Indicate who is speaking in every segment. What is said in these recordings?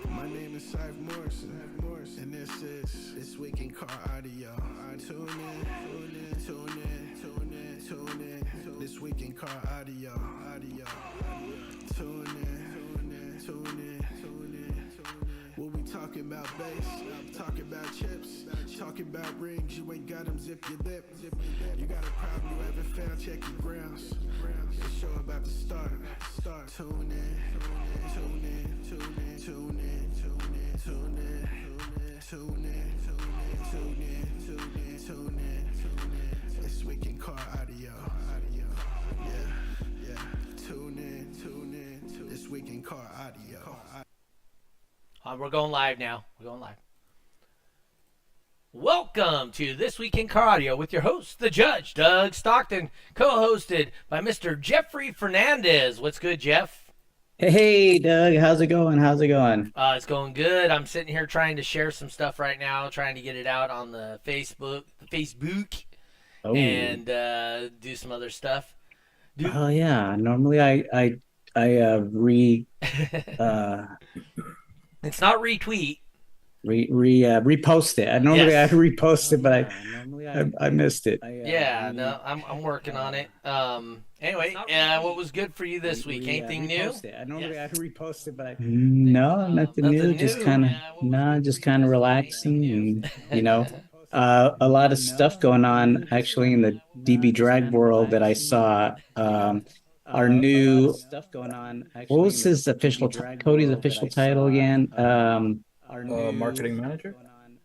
Speaker 1: My name is Cypher Morrison, and this week in car audio. Tune in, This week in car audio. Tune in. We'll be talking about bass, talking about chips, talking about rings. You ain't got them, zip your lip. You got a problem you haven't found, check your grounds. The show about to start. Tune in. This week in car audio. Yeah. Tune in. This week in car audio.
Speaker 2: We're going live now. Welcome to This Week in Car Audio with your host, the Judge, Doug Stockton, co-hosted by Mr. Jeffrey Fernandez. What's good, Jeff?
Speaker 3: Hey, Doug. How's it going?
Speaker 2: It's going good. I'm sitting here trying to share some stuff right now, trying to get it out on the Facebook,
Speaker 3: Oh.
Speaker 2: and do some other stuff.
Speaker 3: Oh, yeah. Normally I
Speaker 2: It's not retweet.
Speaker 3: repost it. I repost it, but I missed it.
Speaker 2: No, I'm working on it. Anyway, what was good for you this week? Anything new?
Speaker 3: I repost it, but no, nothing new. Just kind of relaxing, and a lot of stuff going on actually in the DbDrag world that I saw. Our new what was his Cody's official title again?
Speaker 4: Marketing manager?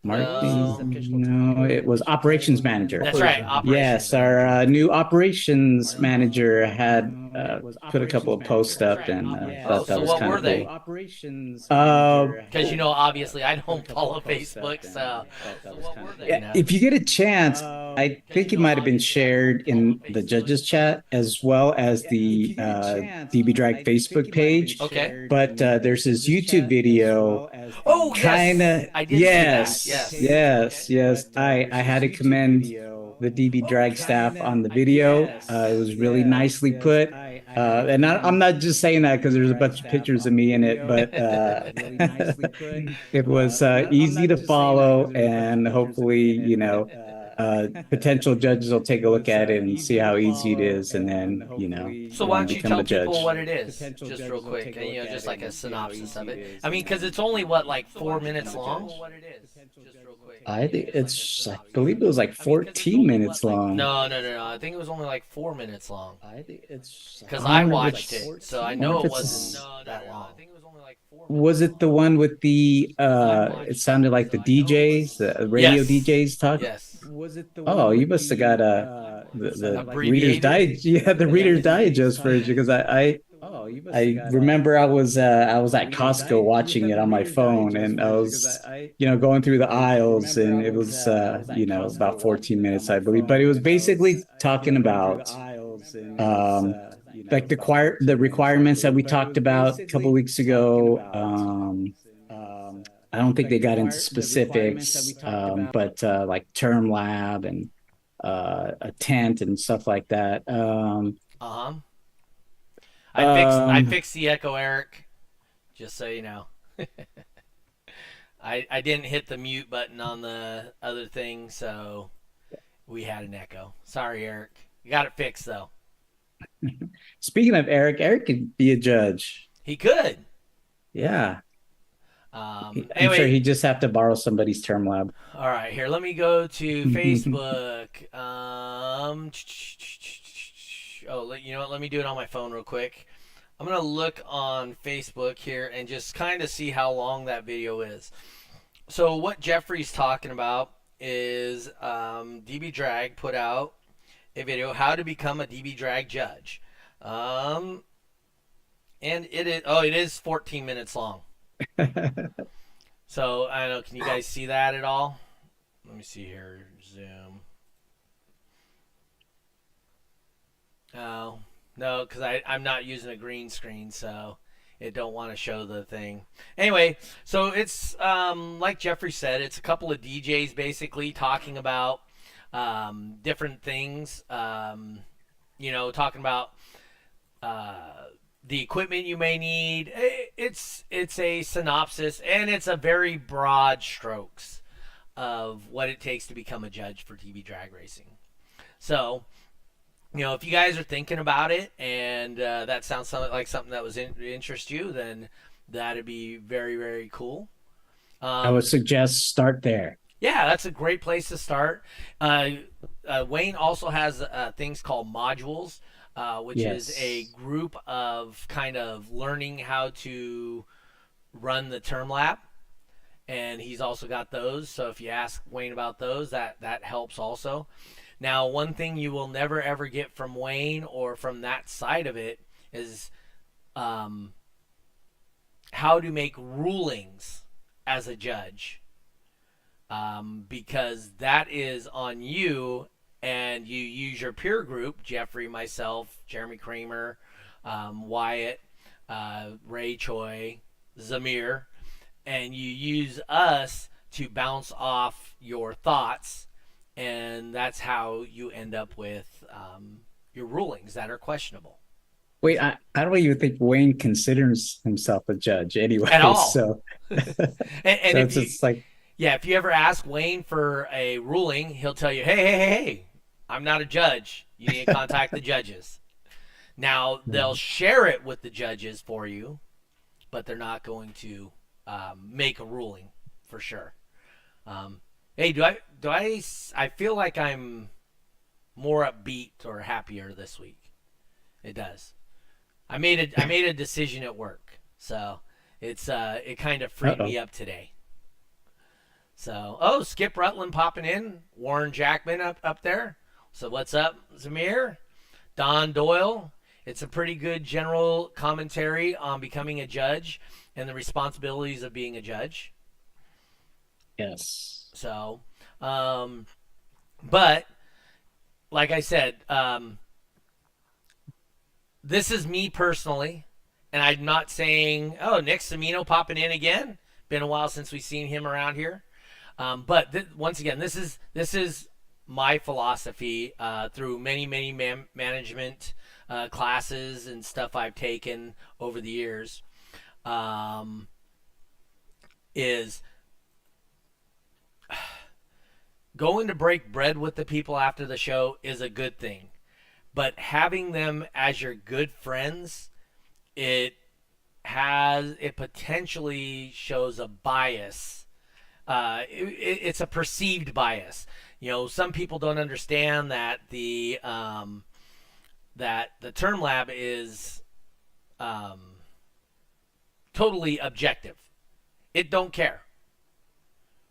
Speaker 3: No, it was operations manager.
Speaker 2: That's right.
Speaker 3: Yes, our new operations manager had put a couple of posts up, and thought that was kind of cool.
Speaker 2: Operations because obviously I don't follow Facebook, so what were they?
Speaker 3: If you get a chance, I think it might have been shared in the judges chat as well as the DbDrag Facebook page.
Speaker 2: Okay.
Speaker 3: But there's this YouTube video.
Speaker 2: Oh,
Speaker 3: kind of.
Speaker 2: I did see that.
Speaker 3: Yes. I had to commend the DbDrag staff on the video. It was really nicely put. And I'm not just saying that because there's a bunch of pictures of me in it, but it was easy to follow, and hopefully, potential judges will take a look at it and see how easy it is, and then,
Speaker 2: So why don't you
Speaker 3: become
Speaker 2: tell
Speaker 3: the judge.
Speaker 2: people what it is, just real quick, just like a synopsis of it. I mean, because it's only like 4 minutes long.
Speaker 3: I believe it was like 14 minutes long.
Speaker 2: No. I think it was only like 4 minutes long. Because I watched it, so I know it wasn't that long.
Speaker 3: Was it the one with the? It sounded like the DJs, the radio DJs talking.
Speaker 2: Yes.
Speaker 3: Oh, you must have got the Reader's
Speaker 2: Abbreviated?
Speaker 3: Digest. Yeah, the Reader's Digest version, because I remember I was at Costco watching it on my phone, and I was going through the aisles, and it was about 14 minutes, I believe, but it was basically talking about like the requirements that we talked about a couple weeks ago. I don't think they got into specifics, but like term lab and a tent and stuff like that.
Speaker 2: I fixed the echo, Eric. Just so you know. I didn't hit the mute button on the other thing, so we had an echo. Sorry, Eric. You got it fixed though.
Speaker 3: Speaking of Eric could be a judge.
Speaker 2: He could.
Speaker 3: Yeah.
Speaker 2: Anyway,
Speaker 3: I'm sure he just have to borrow somebody's term lab.
Speaker 2: All right, here. Let me go to Facebook. You know what? Let me do it on my phone real quick. I'm gonna look on Facebook here and just kind of see how long that video is. So what Jeffrey's talking about is DbDrag put out a video, how to become a DbDrag judge, and it is 14 minutes long. So I don't know. Can you guys see that at all? Let me see here. Zoom. Oh no, because I'm not using a green screen, so it don't want to show the thing. Anyway, so it's like Jeffrey said, it's a couple of DJs basically talking about different things. Talking about the equipment you may need. It's a synopsis, and it's a very broad strokes of what it takes to become a judge for DbDrag racing. So, if you guys are thinking about it and that sounds like something that was interest you, then that'd be very, very cool.
Speaker 3: I would suggest start there.
Speaker 2: Yeah, that's a great place to start. Wayne also has things called modules, which is a group of kind of learning how to run the term lab. And he's also got those. So if you ask Wayne about those, that helps also. Now, one thing you will never, ever get from Wayne or from that side of it is how to make rulings as a judge. Because that is on you, and you use your peer group, Jeffrey, myself, Jeremy Kramer, Wyatt, Ray Choi, Zamir, and you use us to bounce off your thoughts, and that's how you end up with your rulings that are questionable.
Speaker 3: Wait, I don't even think Wayne considers himself a judge anyway.
Speaker 2: At all.
Speaker 3: So,
Speaker 2: and
Speaker 3: so it's like,
Speaker 2: yeah, if you ever ask Wayne for a ruling, he'll tell you, hey, I'm not a judge. You need to contact the judges. Now, they'll share it with the judges for you, but they're not going to make a ruling for sure. Hey, I feel like I'm more upbeat or happier this week. It does. I made a decision at work, so it kind of freed me up today. So, Skip Rutland popping in, Warren Jackman up there. So what's up, Zamir? Don Doyle. It's a pretty good general commentary on becoming a judge and the responsibilities of being a judge.
Speaker 3: yes.
Speaker 2: So, but like I said, this is me personally, and I'm not saying, Nick Semino popping in again. Been a while since we've seen him around here. But once again, this is my philosophy through many management classes and stuff I've taken over the years. Is going to break bread with the people after the show is a good thing, but having them as your good friends, it potentially shows a bias. It's a perceived bias. Some people don't understand that the term lab is totally objective. It don't care,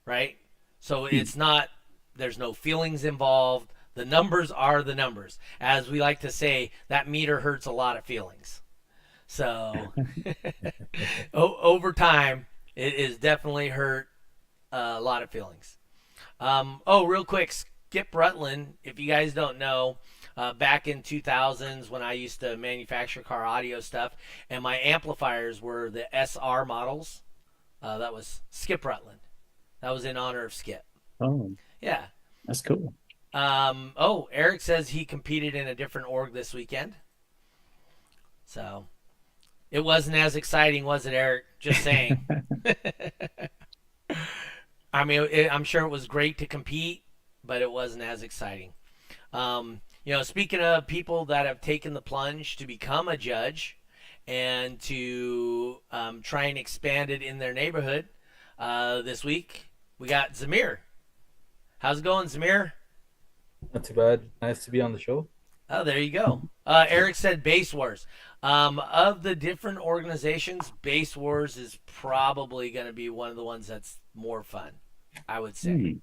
Speaker 2: right? So it's not. There's no feelings involved. The numbers are the numbers. As we like to say, that meter hurts a lot of feelings. So over time, it is definitely hurt a lot of feelings. Real quick, Skip Rutland, if you guys don't know, back in 2000s when I used to manufacture car audio stuff, and my amplifiers were the SR models, that was Skip Rutland. That was in honor of Skip.
Speaker 3: Oh,
Speaker 2: yeah.
Speaker 3: That's cool.
Speaker 2: Eric says he competed in a different org this weekend. So it wasn't as exciting, was it, Eric? Just saying. I mean, I'm sure it was great to compete, but it wasn't as exciting. Speaking of people that have taken the plunge to become a judge and to try and expand it in their neighborhood, this week we got Zamir. How's it going, Zamir?
Speaker 4: Not too bad. Nice to be on the show.
Speaker 2: Oh, there you go. Eric said Base Wars. Of the different organizations, Base Wars is probably going to be one of the ones that's more fun, I would say.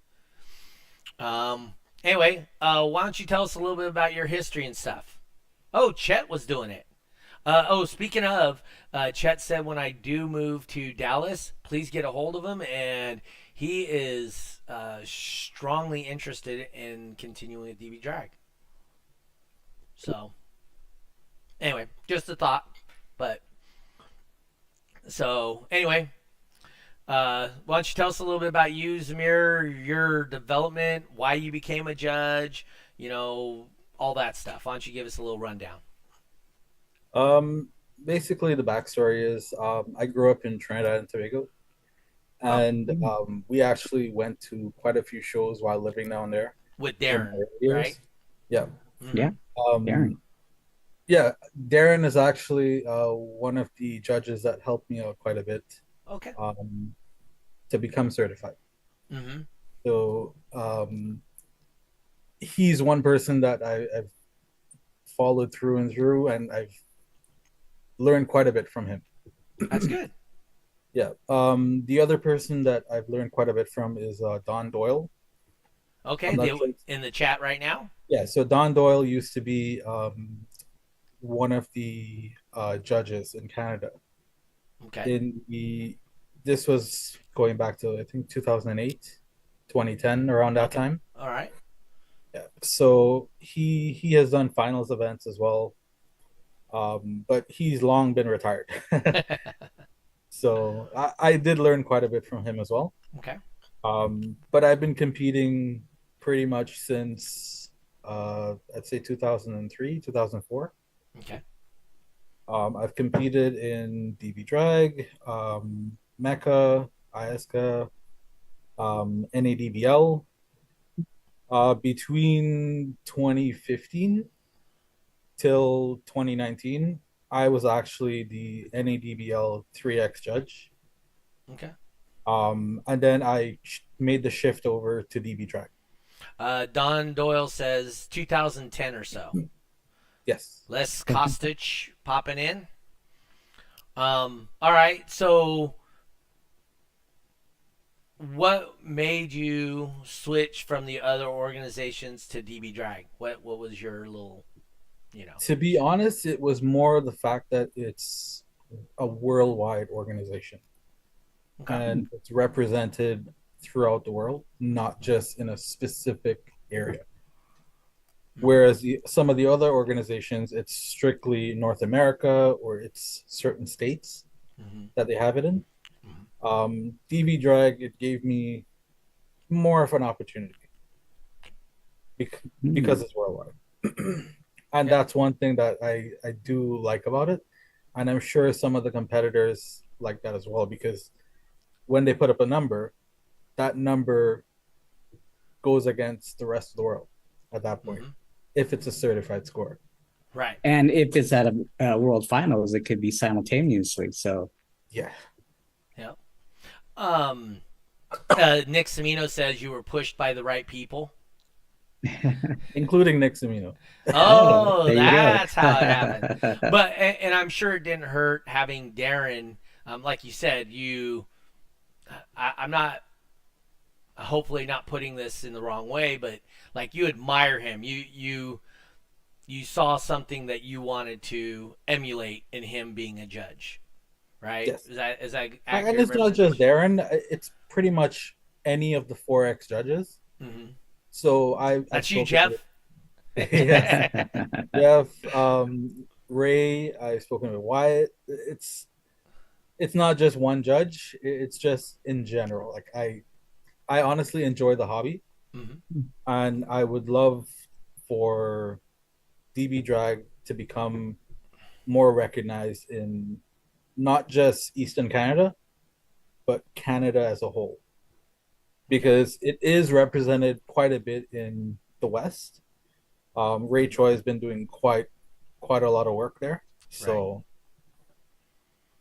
Speaker 2: Anyway, why don't you tell us a little bit about your history and stuff? Chet was doing it. Speaking of, Chet said when I do move to Dallas, please get a hold of him, and he is strongly interested in continuing with DbDrag. So, anyway, just a thought. But, so, anyway, why don't you tell us a little bit about you, Zamir, your development, why you became a judge, all that stuff. Why don't you give us a little rundown?
Speaker 4: basically the backstory is I grew up in Trinidad and Tobago,
Speaker 2: Oh,
Speaker 4: and we actually went to quite a few shows while living down there
Speaker 2: with
Speaker 4: in my
Speaker 2: Darren,
Speaker 4: early
Speaker 2: right?
Speaker 4: years. Yeah.
Speaker 2: Mm-hmm.
Speaker 3: Yeah, Darren.
Speaker 4: Um, yeah, Darren is actually one of the judges that helped me out quite a bit
Speaker 2: Okay.
Speaker 4: um, to become certified.
Speaker 2: Mm-hmm.
Speaker 4: So he's one person that I've followed through and through, and I've learned quite a bit from him.
Speaker 2: That's good.
Speaker 4: Yeah. The other person that I've learned quite a bit from is Don Doyle.
Speaker 2: Okay,
Speaker 4: I'm not sure.
Speaker 2: in the chat right now.
Speaker 4: Yeah. So Don Doyle used to be one of the judges in Canada.
Speaker 2: Okay.
Speaker 4: In the This was going back to I think 2008, 2010, around that
Speaker 2: Okay.
Speaker 4: time.
Speaker 2: All right.
Speaker 4: Yeah. So he has done finals events as well, but he's long been retired. So I did learn quite a bit from him as well.
Speaker 2: Okay.
Speaker 4: But I've been competing pretty much since I'd say 2003, 2004.
Speaker 2: Okay.
Speaker 4: I've competed in DbDrag, Mecca, ISCA, NADBL. Between 2015 till 2019, I was actually the NADBL 3X judge.
Speaker 2: Okay.
Speaker 4: And then I made the shift over to DbDrag.
Speaker 2: Don Doyle says 2010 or so.
Speaker 4: Yes.
Speaker 2: Les Kostic popping in. All right. So, what made you switch from the other organizations to DbDrag? What was your little,
Speaker 4: To be honest, it was more the fact that it's a worldwide organization
Speaker 2: Okay.
Speaker 4: and it's represented throughout the world, not just in a specific area. Whereas some of the other organizations, it's strictly North America or it's certain states
Speaker 2: Mm-hmm.
Speaker 4: that they have it in. DbDrag, it gave me more of an opportunity because it's worldwide. And that's one thing that I do like about it. And I'm sure some of the competitors like that as well, because when they put up a number, that number goes against the rest of the world at that point, if it's a certified score.
Speaker 2: Right.
Speaker 3: And if it's at a world finals, it could be simultaneously. So
Speaker 4: yeah.
Speaker 2: Yeah. Nick Semino says you were pushed by the right people.
Speaker 4: Including Nick Semino.
Speaker 2: Oh,
Speaker 3: there you
Speaker 2: that's
Speaker 3: go.
Speaker 2: how it happened. But and I'm sure it didn't hurt having Darren. Like you said, I'm not, hopefully not putting this in the wrong way, but like you admire him. You saw something that you wanted to emulate in him being a judge, right?
Speaker 4: Yes.
Speaker 2: Is that accurate?
Speaker 4: And it's not just Darren; it's pretty much any of the 4X judges.
Speaker 2: Mm-hmm.
Speaker 4: So
Speaker 2: That's you, Jeff.
Speaker 4: Yes. Jeff, Ray. I've spoken with Wyatt. It's not just one judge. It's just in general. Like I honestly enjoy the hobby, and I would love for DbDrag to become more recognized in not just Eastern Canada, but Canada as a whole, because it is represented quite a bit in the West. Ray Choi has been doing quite a lot of work there. So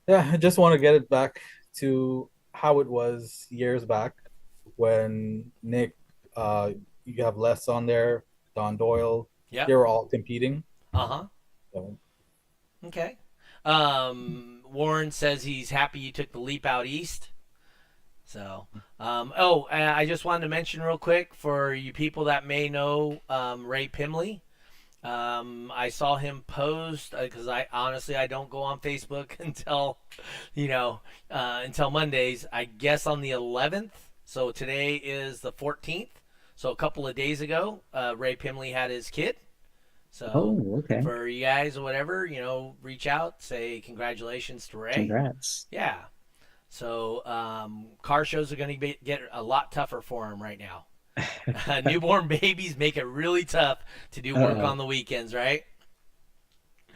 Speaker 4: yeah, I just want to get it back to how it was years back when Nick, you have Les on there, Don Doyle.
Speaker 2: Yeah.
Speaker 4: They were all competing.
Speaker 2: Uh-huh.
Speaker 4: So.
Speaker 2: Okay. Warren says he's happy you took the leap out east. So, I just wanted to mention real quick for you people that may know Ray Pimley. I saw him post because I don't go on Facebook until until Mondays. I guess on the 11th. So today is the 14th. So a couple of days ago, Ray Pimley had his kid. So
Speaker 3: okay.
Speaker 2: For you guys or whatever, reach out, say congratulations to Ray.
Speaker 3: Congrats.
Speaker 2: Yeah. So car shows are going to get a lot tougher for him right now. Newborn babies make it really tough to do work on the weekends, right?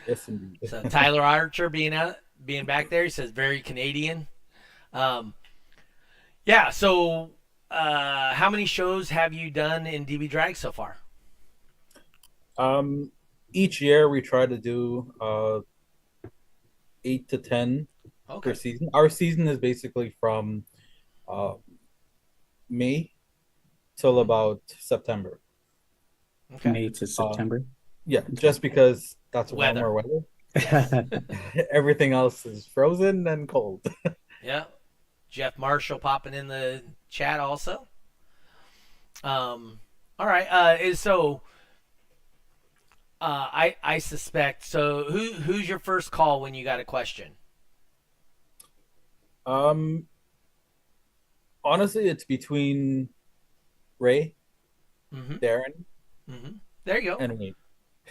Speaker 4: Yes, indeed.
Speaker 2: So Tyler Archer being back there, he says very Canadian. Yeah. So, how many shows have you done in DbDrag so far?
Speaker 4: Each year we try to do 8 to 10 per
Speaker 2: Okay.
Speaker 4: season. Our season is basically from uh, May till about September.
Speaker 2: Okay.
Speaker 3: May to September.
Speaker 4: Yeah, just because that's
Speaker 2: Weather.
Speaker 4: warmer weather.
Speaker 2: Yes.
Speaker 4: Everything else is frozen and cold.
Speaker 2: Yeah. Jeff Marshall popping in the chat also. All right. I suspect. So who's your first call when you got a question?
Speaker 4: Honestly, it's between Ray,
Speaker 2: Mm-hmm.
Speaker 4: Darren,
Speaker 2: Mm-hmm. There you go.
Speaker 4: and Wayne.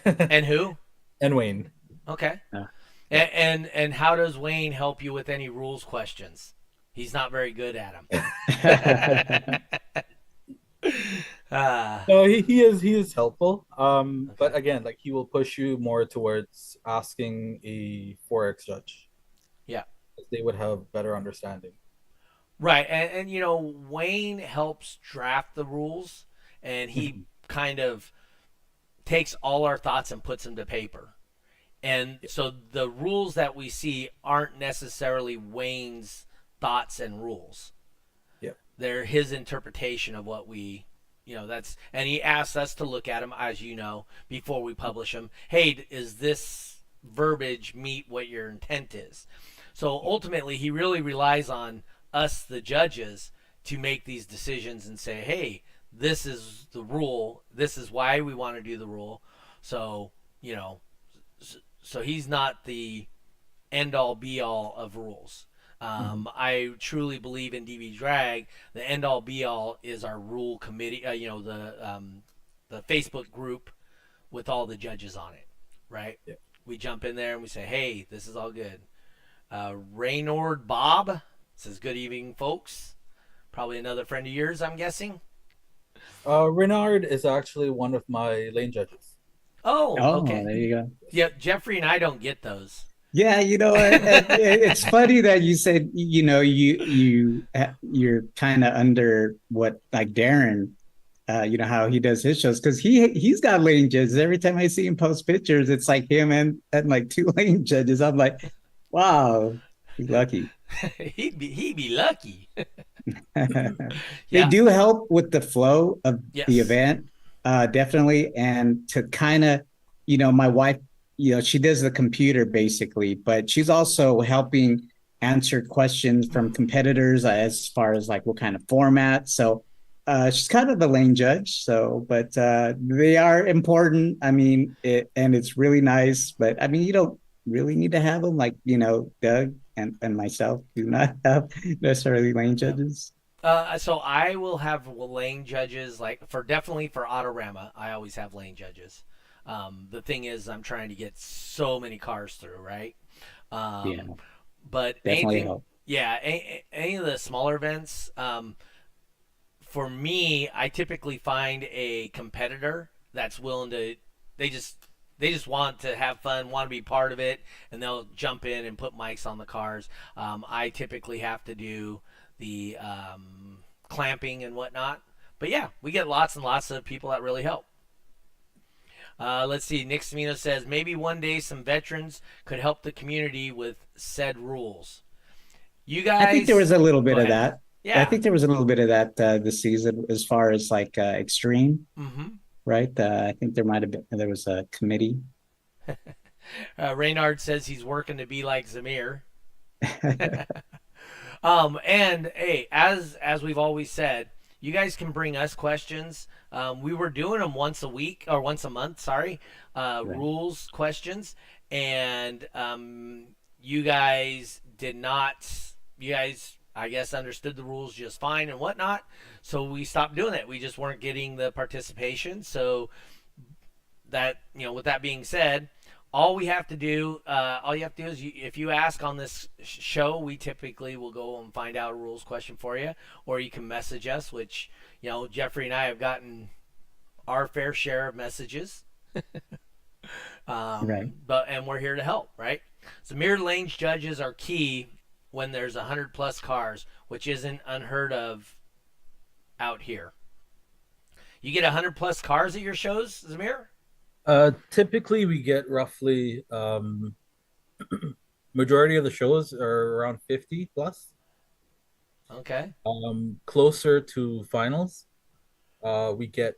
Speaker 2: And who?
Speaker 4: And Wayne.
Speaker 2: Okay.
Speaker 3: Yeah.
Speaker 2: And how does Wayne help you with any rules questions? He's not very good at them.
Speaker 4: No, he is helpful.
Speaker 2: Okay.
Speaker 4: But again, like he will push you more towards asking a forex judge.
Speaker 2: Yeah.
Speaker 4: They would have better understanding.
Speaker 2: Right, and you know Wayne helps draft the rules, and he kind of takes all our thoughts and puts them to paper. And so the rules that we see aren't necessarily Wayne's thoughts and rules.
Speaker 4: Yeah.
Speaker 2: They're his interpretation of what that's, and he asks us to look at them, as you know, before we publish them. Hey, is this verbiage meet what your intent is? So ultimately, he really relies on us, the judges, to make these decisions and say, hey, this is the rule. This is why we want to do the rule. So, so he's not the end all be all of rules. I truly believe in DbDrag. The end all be all is our rule committee. The Facebook group with all the judges on it, right?
Speaker 4: Yeah.
Speaker 2: We jump in there and we say, hey, this is all good. Raynord Bob says, good evening, folks. Probably another friend of yours, I'm guessing.
Speaker 4: Renard is actually one of my lane judges.
Speaker 3: Oh,
Speaker 2: okay.
Speaker 3: there you go.
Speaker 2: Yeah, Jeffrey and I don't get those.
Speaker 3: Yeah, it's funny that you said, you're kind of under what, like Darren, how he does his shows, because he's got lane judges. Every time I see him post pictures, it's like him and like two lane judges. I'm like, wow, he's lucky.
Speaker 2: he'd be lucky.
Speaker 3: They do help with the flow of
Speaker 2: Yes.
Speaker 3: the event, definitely, and to kind of, my wife, she does the computer basically, but she's also helping answer questions from competitors as far as like what kind of format. So she's kind of the lane judge. So, but they are important. I mean, and it's really nice. But I mean, you don't really need to have them. Like Doug and myself do not have necessarily lane judges.
Speaker 2: So I will have lane judges, like definitely for Autorama. I always have lane judges. The thing is, I'm trying to get so many cars through, right?
Speaker 3: Yeah,
Speaker 2: but
Speaker 3: definitely help.
Speaker 2: Yeah, any of the smaller events, for me, I typically find a competitor that's willing to. They just want to have fun, want to be part of it, and they'll jump in and put mics on the cars. I typically have to do the clamping and whatnot. But yeah, we get lots and lots of people that really help. Let's see. Nick Semino says, maybe one day some veterans could help the community with said rules. You guys...
Speaker 3: I think there was a little bit of that.
Speaker 2: Yeah.
Speaker 3: I think there was a little bit of that this season as far as like extreme.
Speaker 2: Mm-hmm.
Speaker 3: Right? I think there was a committee.
Speaker 2: Reynard says he's working to be like Zamir. And hey, as we've always said, you guys can bring us questions. We were doing them once a week or once a month, sorry,
Speaker 3: Right.
Speaker 2: rules questions, and you guys I guess understood the rules just fine and whatnot, so we stopped doing it. We just weren't getting the participation. So that, with that being said, all you have to do is if you ask on this show, we typically will go and find out a rules question for you, or you can message us, which, Jeffrey and I have gotten our fair share of messages.
Speaker 3: Right.
Speaker 2: And we're here to help, right? Zamir Lane's judges are key when there's 100+ cars, which isn't unheard of out here. You get 100+ cars at your shows, Zamir?
Speaker 4: Typically we get roughly majority of the shows are around 50 plus.
Speaker 2: Okay.
Speaker 4: Closer to finals, we get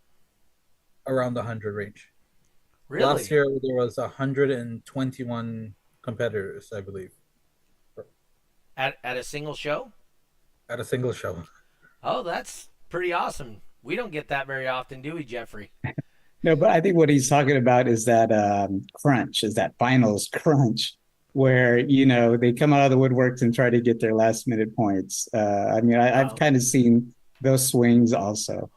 Speaker 4: around the 100 range. Last
Speaker 2: Really?
Speaker 4: year there was 121 competitors, I believe,
Speaker 2: At a single show?
Speaker 4: at a single show.
Speaker 2: Oh, that's pretty awesome. We don't get that very often, do we, Jeffrey?
Speaker 3: No, but I think what he's talking about is that crunch, is that finals crunch, where they come out of the woodworks and try to get their last minute points. I mean, I've
Speaker 2: Oh.
Speaker 3: kind of seen those swings also.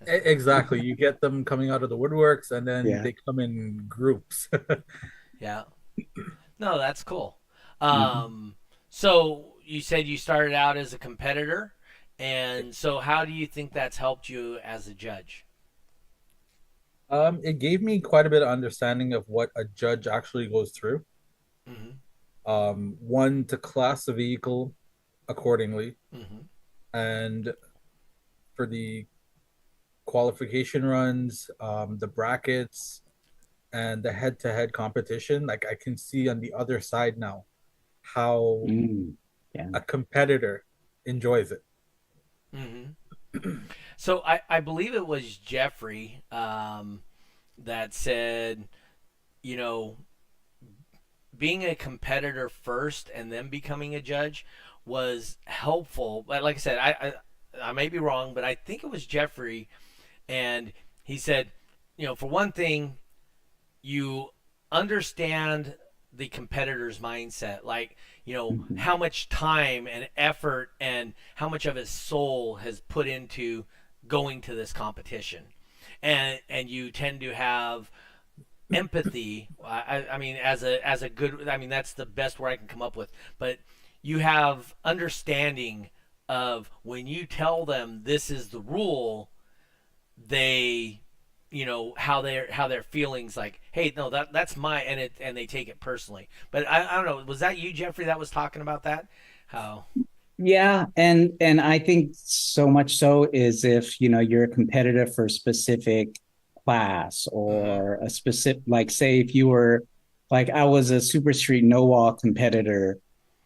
Speaker 4: Exactly. You get them coming out of the woodworks and then
Speaker 3: Yeah.
Speaker 4: they come in groups.
Speaker 2: Yeah. No, that's cool.
Speaker 3: Mhm.
Speaker 2: So you said you started out as a competitor, and so how do you think that's helped you as a judge?
Speaker 4: It gave me quite a bit of understanding of what a judge actually goes through.
Speaker 2: Mm-hmm.
Speaker 4: One, to class the vehicle accordingly,
Speaker 2: Mm-hmm.
Speaker 4: and for the qualification runs, the brackets, and the head-to-head competition. Like I can see on the other side now how
Speaker 3: Mm. Yeah.
Speaker 4: a competitor enjoys it.
Speaker 2: Mm-hmm. So I believe it was Jeffrey that said, you know, being a competitor first and then becoming a judge was helpful. But like I said, I may be wrong, but I think it was Jeffrey, and he said, for one thing, you understand the competitor's mindset, like
Speaker 3: Mhm.
Speaker 2: how much time and effort and how much of his soul has put into going to this competition, and you tend to have empathy. I mean, as a good, I mean, that's the best word I can come up with. But you have understanding of when you tell them this is the rule, they, how their feelings, like, hey, no, that's my, and they take it personally. But I don't know, was that you, Jeffrey, that was talking about that? How?
Speaker 3: Yeah, and I think so much so is if you're a competitor for a specific class
Speaker 2: Mm-hmm.
Speaker 3: or a specific, like, say if you were, like, I was a super street no wall competitor,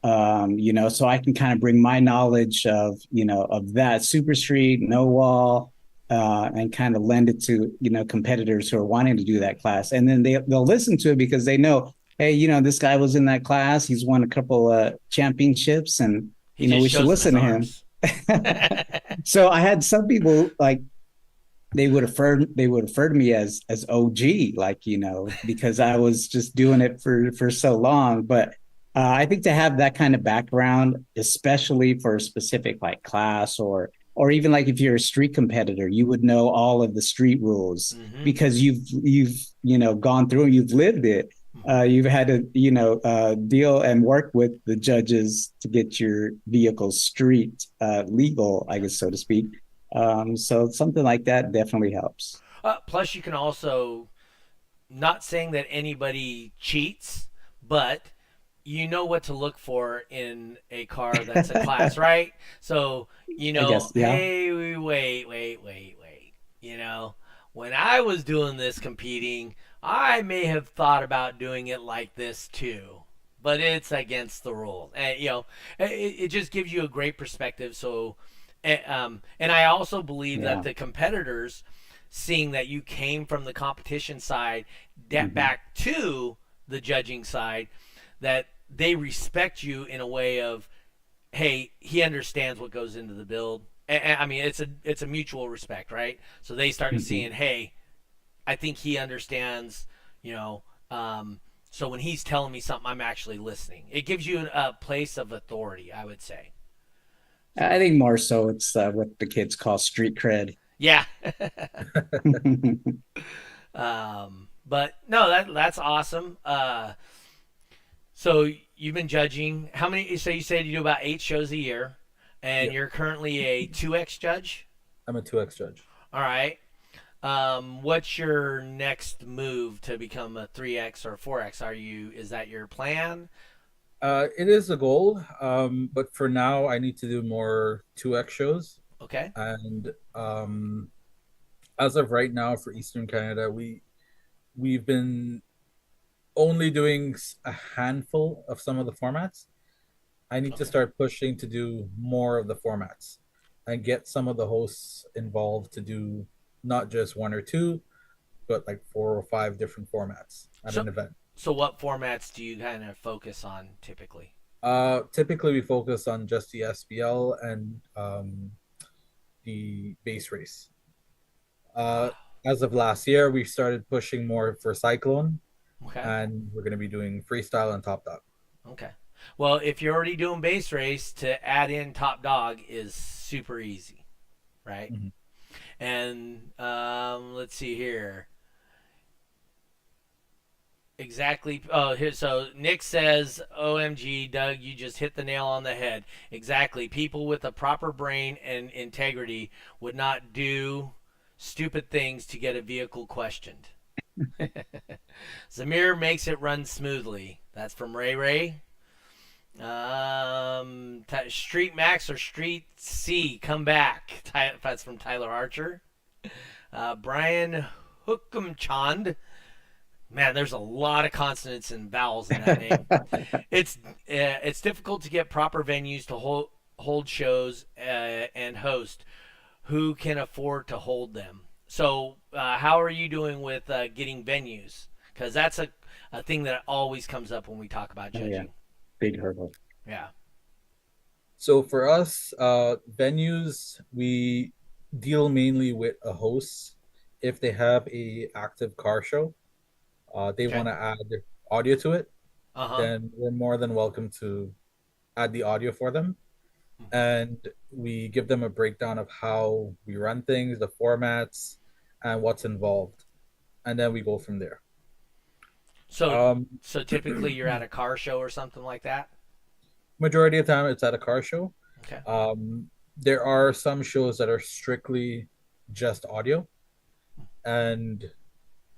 Speaker 3: so I can kind of bring my knowledge of that super street no wall, and kind of lend it to competitors who are wanting to do that class, and then they'll listen to it because they know, hey, this guy was in that class, he's won a couple championships, and
Speaker 2: He just
Speaker 3: we should
Speaker 2: shows them his
Speaker 3: listen to him.
Speaker 2: arms.
Speaker 3: So I had some people, like, they would refer to me as OG, like, because I was just doing it for so long. But I think to have that kind of background, especially for a specific like class, or even like if you're a street competitor, you would know all of the street rules
Speaker 2: Mm-hmm.
Speaker 3: because you've gone through and you've lived it.
Speaker 2: Mm-hmm.
Speaker 3: You've had to deal and work with the judges to get your vehicle street legal, I guess, so to speak. So something like that definitely helps.
Speaker 2: Plus, you can also, not saying that anybody cheats, but you know what to look for in a car that's a class, right? So,
Speaker 3: I guess, yeah.
Speaker 2: hey, wait. When I was doing this competing, I may have thought about doing it like this too, but it's against the rules. And, it just gives you a great perspective. So, and I also believe that
Speaker 3: Yeah.
Speaker 2: the competitors, seeing that you came from the competition side
Speaker 3: Hmm.
Speaker 2: back to the judging side, that they respect you in a way of, hey, he understands what goes into the build. And I mean, it's a mutual respect, right? So they start
Speaker 3: Hmm.
Speaker 2: seeing, hey, I think he understands, you know. So when he's telling me something, I'm actually listening. It gives you a place of authority, I would say.
Speaker 3: I
Speaker 2: So
Speaker 3: think more so it's what the kids call street cred.
Speaker 2: yeah. But no, that's awesome. So you've been judging. How many? So you said you do about 8 shows a year, and
Speaker 4: Yep.
Speaker 2: you're currently a 2X judge.
Speaker 4: I'm a 2X judge.
Speaker 2: All right. What's your next move to become a 3X or 4X? Is that your plan?
Speaker 4: It is a goal, but for now, I need to do more 2X shows.
Speaker 2: Okay.
Speaker 4: And as of right now, for Eastern Canada, we've been only doing a handful of some of the formats. I need to
Speaker 2: Okay.
Speaker 4: start pushing to do more of the formats and get some of the hosts involved to do not just one or two, but like 4 or 5 different formats at
Speaker 2: So,
Speaker 4: an event.
Speaker 2: so what formats do you kind of focus on typically?
Speaker 4: Typically we focus on just the SBL and the base race. Uh,
Speaker 2: Wow.
Speaker 4: as of last year, we started pushing more for Cyclone,
Speaker 2: Okay.
Speaker 4: and we're going to be doing freestyle and top dog.
Speaker 2: Okay. Well, if you're already doing base race, to add in top dog is super easy, right?
Speaker 4: Mm-hmm.
Speaker 2: And let's see here. Exactly. Oh, here. So Nick says, "OMG, Doug, you just hit the nail on the head." Exactly. People with a proper brain and integrity would not do stupid things to get a vehicle questioned. Zamir makes it run smoothly. That's from Ray Ray. Street Max or Street C, come back. That's from Tyler Archer. Brian Hookumchand. Man, there's a lot of consonants and vowels in that name. It's difficult to get proper venues to hold shows and host. Who can afford to hold them? So, how are you doing with getting venues? Because that's a thing that always comes up when we talk about
Speaker 3: Oh, yeah.
Speaker 2: judging.
Speaker 3: Big hurdle.
Speaker 2: Yeah.
Speaker 4: So for us, venues, we deal mainly with a host. If they have a active car show, they
Speaker 2: Okay.
Speaker 4: want to add audio to it,
Speaker 2: Uh huh.
Speaker 4: then we're more than welcome to add the audio for them. And we give them a breakdown of how we run things, the formats, and what's involved. And then we go from there.
Speaker 2: So,
Speaker 4: Um,
Speaker 2: so typically you're at a car show or something like that.
Speaker 4: Majority of the time, it's at a car show.
Speaker 2: Okay.
Speaker 4: There are some shows that are strictly just audio. And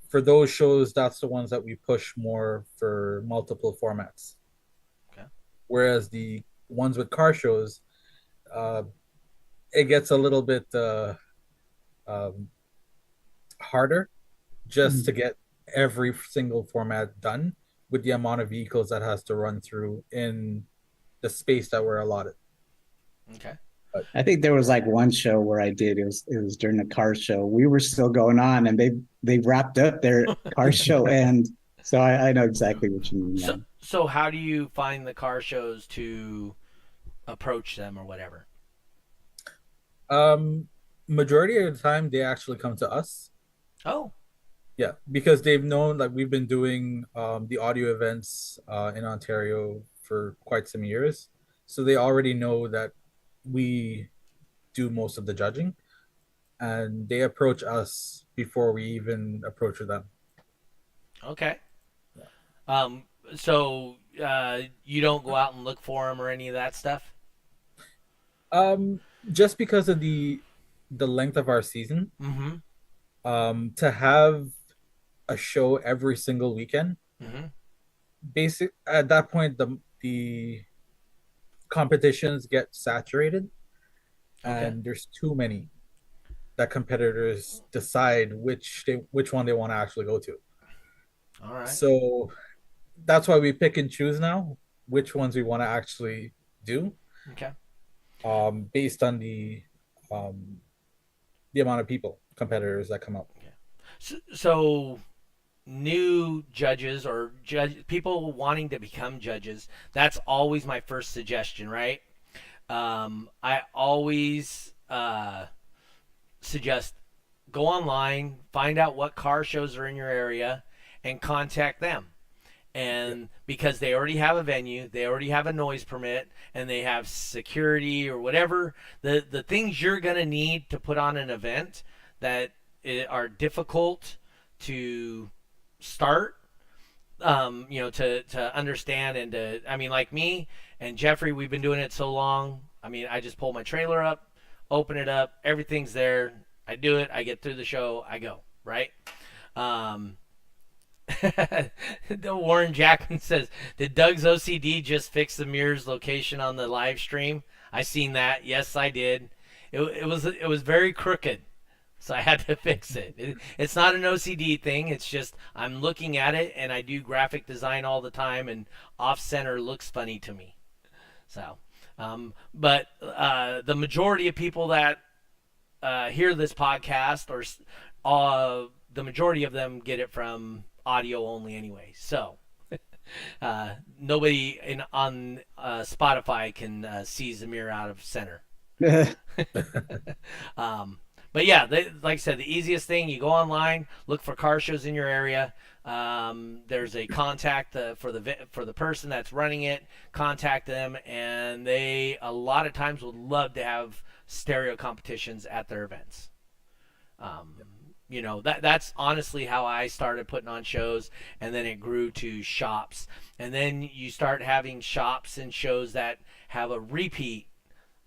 Speaker 4: for those shows, that's the ones that we push more for multiple formats.
Speaker 2: Okay.
Speaker 4: Whereas the ones with car shows, uh, it gets a little bit um, harder just to get every single format done with the amount of vehicles that has to run through in the space that we're allotted.
Speaker 2: Okay.
Speaker 4: But
Speaker 3: I think there was like one show where I did. It was during a car show. We were still going on, and they wrapped up their car show end. So I know exactly what you mean. Yeah.
Speaker 2: So how do you find the car shows to approach them or whatever?
Speaker 4: majority of the time, they actually come to us.
Speaker 2: Oh.
Speaker 4: Yeah, because they've known like we've been doing the audio events in Ontario for quite some years, so they already know that we do most of the judging, and they approach us before we even approach them.
Speaker 2: Okay. Um. So you don't go out and look for them or any of that stuff.
Speaker 4: Just because of the length of our season,
Speaker 2: Mm-hmm.
Speaker 4: to have a show every single weekend,
Speaker 2: Mm-hmm.
Speaker 4: basic at that point the competitions get saturated,
Speaker 2: Okay.
Speaker 4: and there's too many that competitors decide which one they want to actually go to.
Speaker 2: All right.
Speaker 4: So that's why we pick and choose now which ones we want to actually do,
Speaker 2: Okay.
Speaker 4: based on the amount of people competitors that come up.
Speaker 2: So new judges or people wanting to become judges, that's always my first suggestion, right? I always suggest go online, find out what car shows are in your area, and contact them. And because they already have a venue, they already have a noise permit, and they have security or whatever, the things you're gonna need to put on an event that are difficult to start, to understand and to, I mean, like me and Jeffrey, we've been doing it so long. I mean, I just pull my trailer up, open it up, everything's there. I do it. I get through the show. I go, right? Um, Warren Jackman says, "Did Doug's OCD just fix the mirror's location on the live stream?" I seen that. Yes, I did. It was very crooked, so I had to fix it. It's not an OCD thing. It's just I'm looking at it, and I do graphic design all the time, and off center looks funny to me. So, but the majority of people that hear this podcast, or the majority of them get it from audio only anyway. So nobody on Spotify can see Zamir out of center. But yeah, like I said, the easiest thing, you go online, look for car shows in your area. There's a contact for the person that's running it. Contact them, and they a lot of times would love to have stereo competitions at their events. That's honestly how I started putting on shows, and then it grew to shops, and then you start having shops and shows that have a repeat.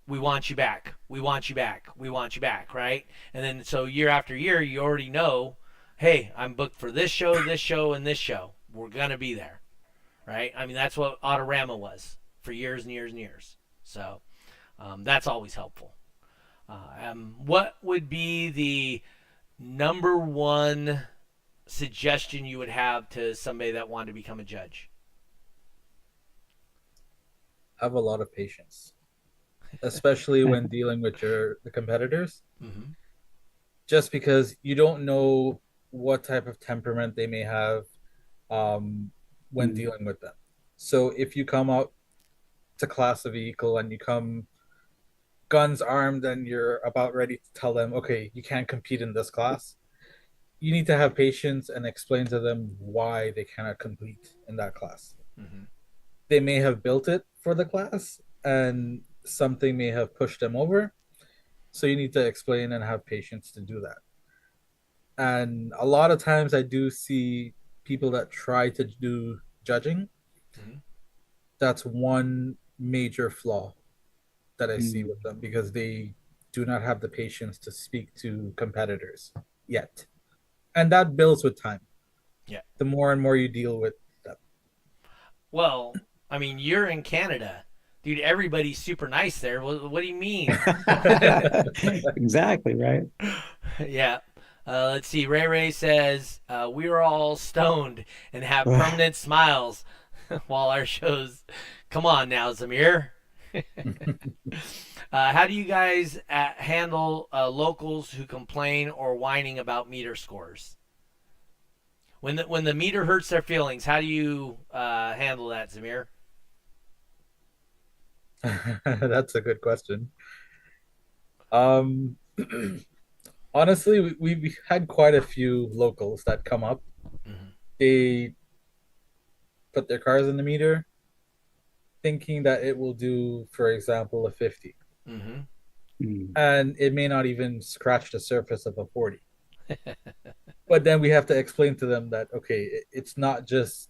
Speaker 2: We want you back. We want you back. We want you back, right? And then so year after year, you already know, hey, I'm booked for this show, and this show. We're gonna be there, right? I mean, that's what Autorama was for years and years and years. So that's always helpful. What would be the number one suggestion you would have to somebody that wanted to become a judge?
Speaker 4: Have a lot of patience, especially when dealing with the competitors.
Speaker 2: Mm-hmm.
Speaker 4: Just because you don't know what type of temperament they may have when dealing with them. So if you come out to class a vehicle and you come guns armed and you're about ready to tell them, okay, you can't compete in this class, you need to have patience and explain to them why they cannot compete in that class.
Speaker 2: Mm-hmm.
Speaker 4: They may have built it for the class and something may have pushed them over. So you need to explain and have patience to do that. And a lot of times I do see people that try to do judging.
Speaker 2: Mm-hmm.
Speaker 4: That's one major flaw that I see with them, because they do not have the patience to speak to competitors yet. And that builds with time.
Speaker 2: Yeah.
Speaker 4: The more and more you deal with them.
Speaker 2: Well, I mean, you're in Canada. Dude, everybody's super nice there. What do you mean?
Speaker 3: Exactly, right?
Speaker 2: Yeah. Let's see. Ray says, we were all stoned and have permanent smiles while our shows. Come on now, Zamir. How do you guys handle locals who complain or whining about meter scores? When the meter hurts their feelings, how do you handle that, Zamir?
Speaker 4: That's a good question. Honestly, we've had quite a few locals that come up.
Speaker 2: Mm-hmm.
Speaker 4: They put their cars in the meter thinking that it will do, for example, a 50.
Speaker 2: Mm-hmm.
Speaker 4: And it may not even scratch the surface of a 40. But then we have to explain to them that, okay, it's not just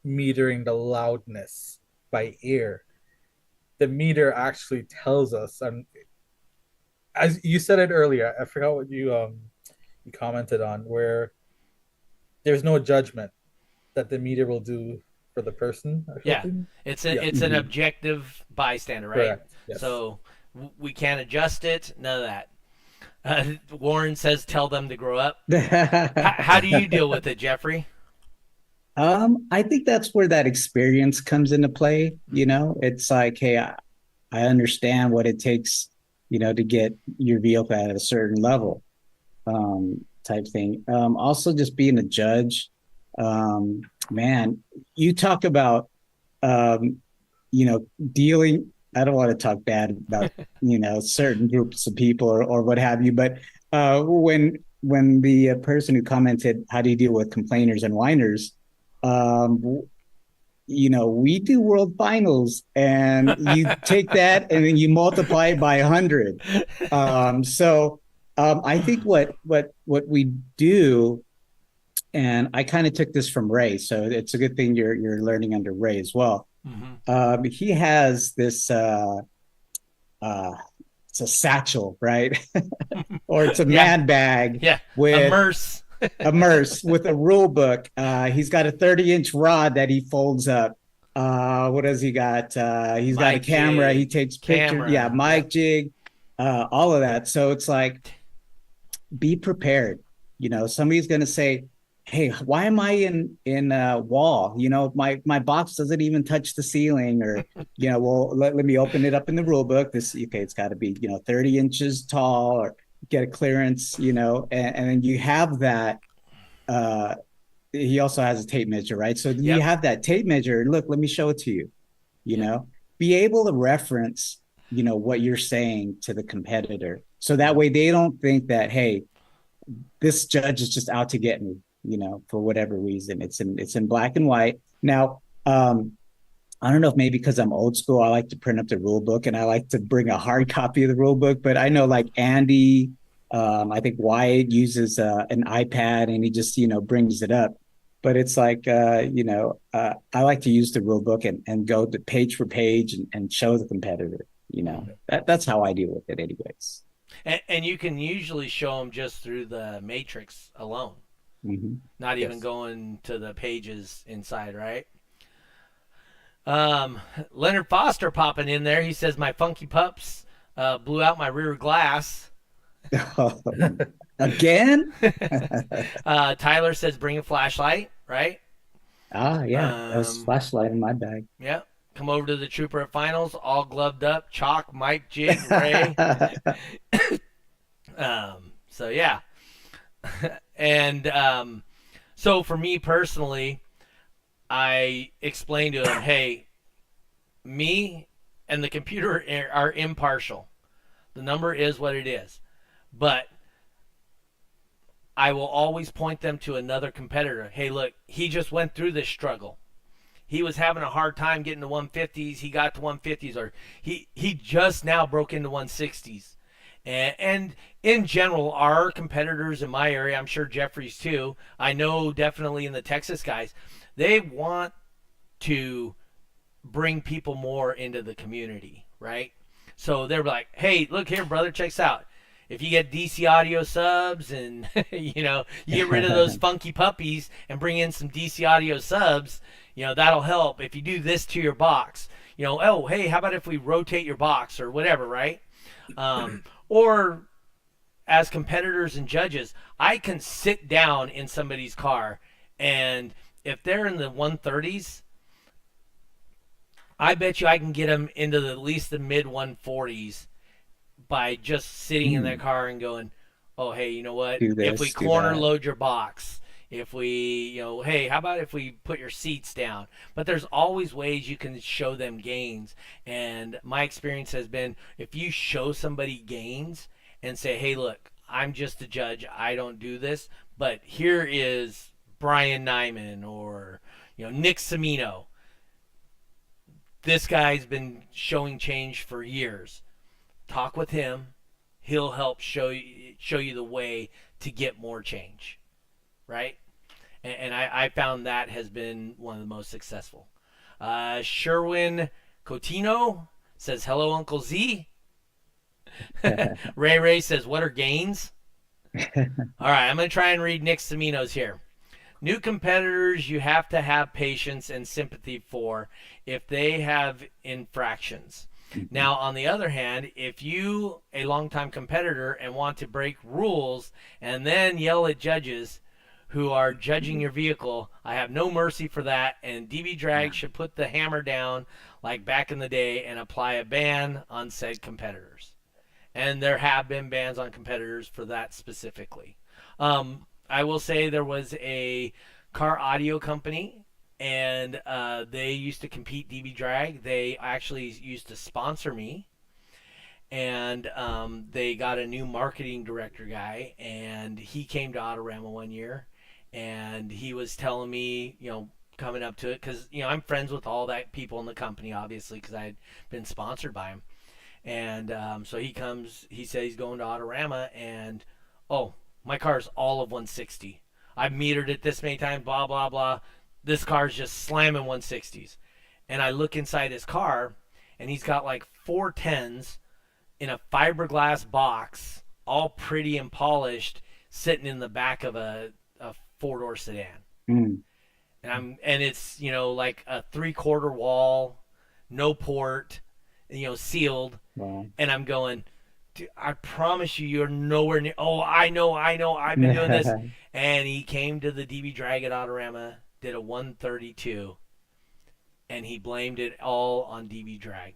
Speaker 4: metering the loudness by ear. The meter actually tells us, and as you said it earlier, I forgot what you commented on, where there's no judgment that the meter will do for the person.
Speaker 2: Yeah, it's an objective bystander, right?
Speaker 4: Correct. Yes.
Speaker 2: So we can't adjust it. None of that. Warren says, "Tell them to grow up." How do you deal with it, Jeffrey?
Speaker 3: I think that's where that experience comes into play. You know, it's like, hey, I understand what it takes, you know, to get your vehicle at a certain level, type thing. Also, just being a judge, man, you talk about, you know, dealing. I don't want to talk bad about, you know, certain groups of people or what have you, but when the person who commented, how do you deal with complainers and whiners? You know, we do world finals, and you take that and then you multiply it by 100. I think what we do, and I kind of took this from Ray, so it's a good thing you're learning under Ray as well.
Speaker 2: Mm-hmm.
Speaker 3: He has this it's a satchel, right? Or it's a
Speaker 2: Yeah.
Speaker 3: man bag
Speaker 2: Yeah.
Speaker 3: with
Speaker 2: Immerse.
Speaker 3: immerse with a rule book. He's got a 30-inch rod that he folds up. What has he got? He's got a
Speaker 2: Mic
Speaker 3: camera. He
Speaker 2: jig,
Speaker 3: takes pictures. Yeah,
Speaker 2: camera.
Speaker 3: mic
Speaker 2: Yep.
Speaker 3: jig, all of that. So it's like, be prepared. Somebody's going to say, "Hey, why am I in a wall? My box doesn't even touch the ceiling." Or, well, let me open it up in the rule book. Okay, it's got to be 30 inches tall, or get a clearance. And then you have that. He also has a tape measure, right? So you
Speaker 2: Yep.
Speaker 3: have that tape measure. Look, let me show it to you. You
Speaker 2: Yep.
Speaker 3: know, be able to reference, what you're saying to the competitor, so that way they don't think that, hey, this judge is just out to get me, for whatever reason. It's in black and white. Now, I don't know if maybe because I'm old school, I like to print up the rule book and I like to bring a hard copy of the rule book. But I know like Andy, I think Wyatt uses an iPad and he just, brings it up. But it's like, I like to use the rule book and go to page for page and show the competitor. That's how I deal with it, anyways.
Speaker 2: And you can usually show them just through the matrix alone,
Speaker 3: Mm-hmm.
Speaker 2: not even
Speaker 3: Yes.
Speaker 2: going to the pages inside, right? Leonard Foster popping in there. He says, my funky pups blew out my rear glass.
Speaker 3: Again?
Speaker 2: Tyler says, bring a flashlight, right?
Speaker 3: Yeah, that was flashlight in my bag.
Speaker 2: Yeah. Come over to the Trooper at finals, all gloved up, chalk, Mike, Jig, Ray. So yeah. And so for me personally, I explained to him, hey, me and the computer are impartial. The number is what it is. But I will always point them to another competitor. Hey, look, he just went through this struggle. He was having a hard time getting to 150s. He got to 150s, or he just now broke into 160s. And in general, our competitors in my area, I'm sure Jeffrey's too, I know definitely in the Texas guys, they want to bring people more into the community, right? So they're like, hey, look here, brother, check this out. If you get DC audio subs and you get rid of those funky puppies and bring in some DC audio subs, that'll help. If you do this to your box, oh, hey, how about if we rotate your box or whatever, right? Or as competitors and judges, I can sit down in somebody's car, and if they're in the 130s, I bet you I can get them into at least the mid 140s by just sitting in their car and going, oh, hey, you know what?
Speaker 3: Do this,
Speaker 2: if we
Speaker 3: do
Speaker 2: corner
Speaker 3: that.
Speaker 2: load your box, if we, hey, how about if we put your seats down? But there's always ways you can show them gains. And my experience has been, if you show somebody gains and say, hey, look, I'm just a judge, I don't do this, but here is Brian Nyman or, Nick Semino. This guy's been showing change for years. Talk with him. He'll help show you the way to get more change, right? And I found that has been one of the most successful. Sherwin Cotino says, hello, Uncle Z. Ray says, what are gains? All right, I'm going to try and read Nick Semino's here. New competitors you have to have patience and sympathy for if they have infractions. Now, on the other hand, if you, a longtime competitor, and want to break rules and then yell at judges who are judging your vehicle, I have no mercy for that, and DbDrag should put the hammer down like back in the day and apply a ban on said competitors. And there have been bans on competitors for that specifically. I will say there was a car audio company, and they used to compete DbDrag. They actually used to sponsor me, and they got a new marketing director guy, and he came to Autorama one year, and he was telling me, coming up to it, because I'm friends with all that people in the company, obviously, because I had been sponsored by him, and so he comes, he said he's going to Autorama, and oh, my car's all of 160. I've metered it this many times, blah, blah, blah. This car's just slamming 160s. And I look inside his car, and he's got like 410s in a fiberglass box, all pretty and polished, sitting in the back of a 4-door sedan.
Speaker 3: Mm.
Speaker 2: And it's, like a 3/4 wall, no port, sealed.
Speaker 3: Wow.
Speaker 2: And I'm going, dude, I promise you, you're nowhere near. Oh, I know, I've been doing this. And he came to the DbDrag at Autorama, did a 132, and he blamed it all on DbDrag.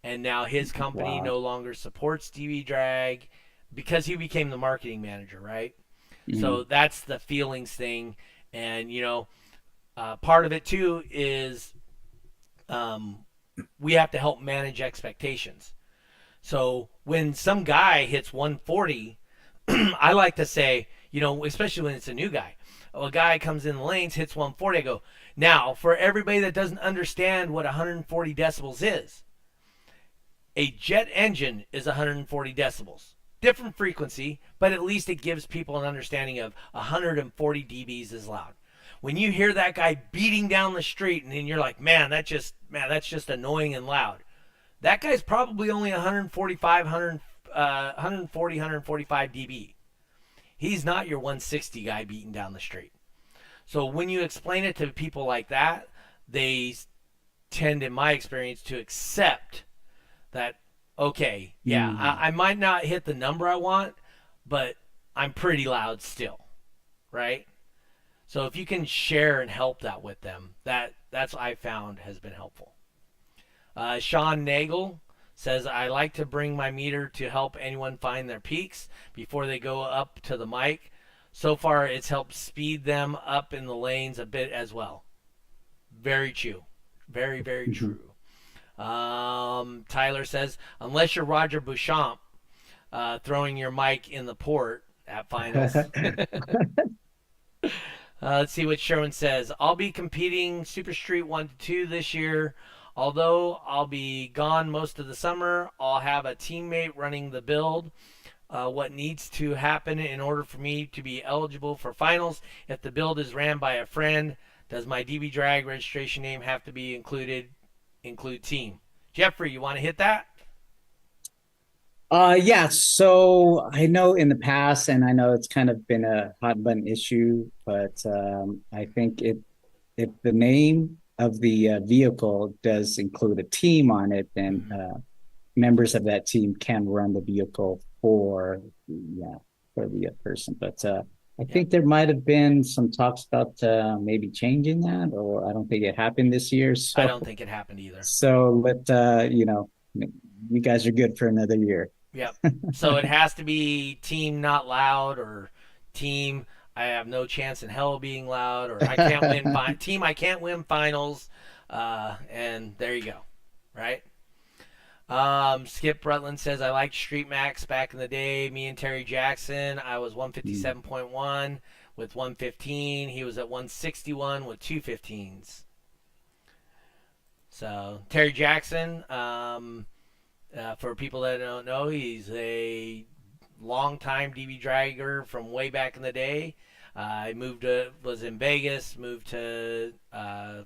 Speaker 2: And now his company no longer supports DbDrag because he became the marketing manager, right? Mm-hmm. So that's the feelings thing. And, part of it, too, is we have to help manage expectations. So when some guy hits 140, I like to say, especially when it's a new guy, a guy comes in the lanes, hits 140, I go, now, for everybody that doesn't understand what 140 decibels is, a jet engine is 140 decibels. Different frequency, but at least it gives people an understanding of 140 dBs is loud. When you hear that guy beating down the street and then you're like, that's just annoying and loud. That guy's probably only 145 dB. He's not your 160 guy beating down the street. So when you explain it to people like that, they tend, in my experience, to accept that, okay, yeah, I might not hit the number I want, but I'm pretty loud still, right? So if you can share and help that with them, that's what I found has been helpful. Sean Nagel says, I like to bring my meter to help anyone find their peaks before they go up to the mic. So far, it's helped speed them up in the lanes a bit as well. Very true. Very, very true. Tyler says, unless you're Roger Beauchamp throwing your mic in the port at finals. Let's see what Sherwin says. I'll be competing Super Street 1 to 2 this year. Although I'll be gone most of the summer, I'll have a teammate running the build. What needs to happen in order for me to be eligible for finals? If the build is ran by a friend, does my DbDrag registration name have to be include team? Jeffrey, you want to hit that?
Speaker 3: Yeah. So I know in the past, and I know it's kind of been a hot button issue, but I think if the name of the vehicle does include a team on it, then members of that team can run the vehicle for the person. But I think there might have been some talks about maybe changing that, or I don't think it happened this year. So
Speaker 2: I don't think it happened either.
Speaker 3: So you guys are good for another year.
Speaker 2: Yep. So it has to be team not loud, or team I have no chance in hell of being loud, or I can't win team I can't win finals, and there you go, right? Skip Rutland says, I liked Street Max back in the day. Me and Terry Jackson, I was 157.1 with 115. He was at 161 with 215s. So Terry Jackson, for people that don't know, he's a longtime DbDragger from way back in the day. He was in Vegas, moved to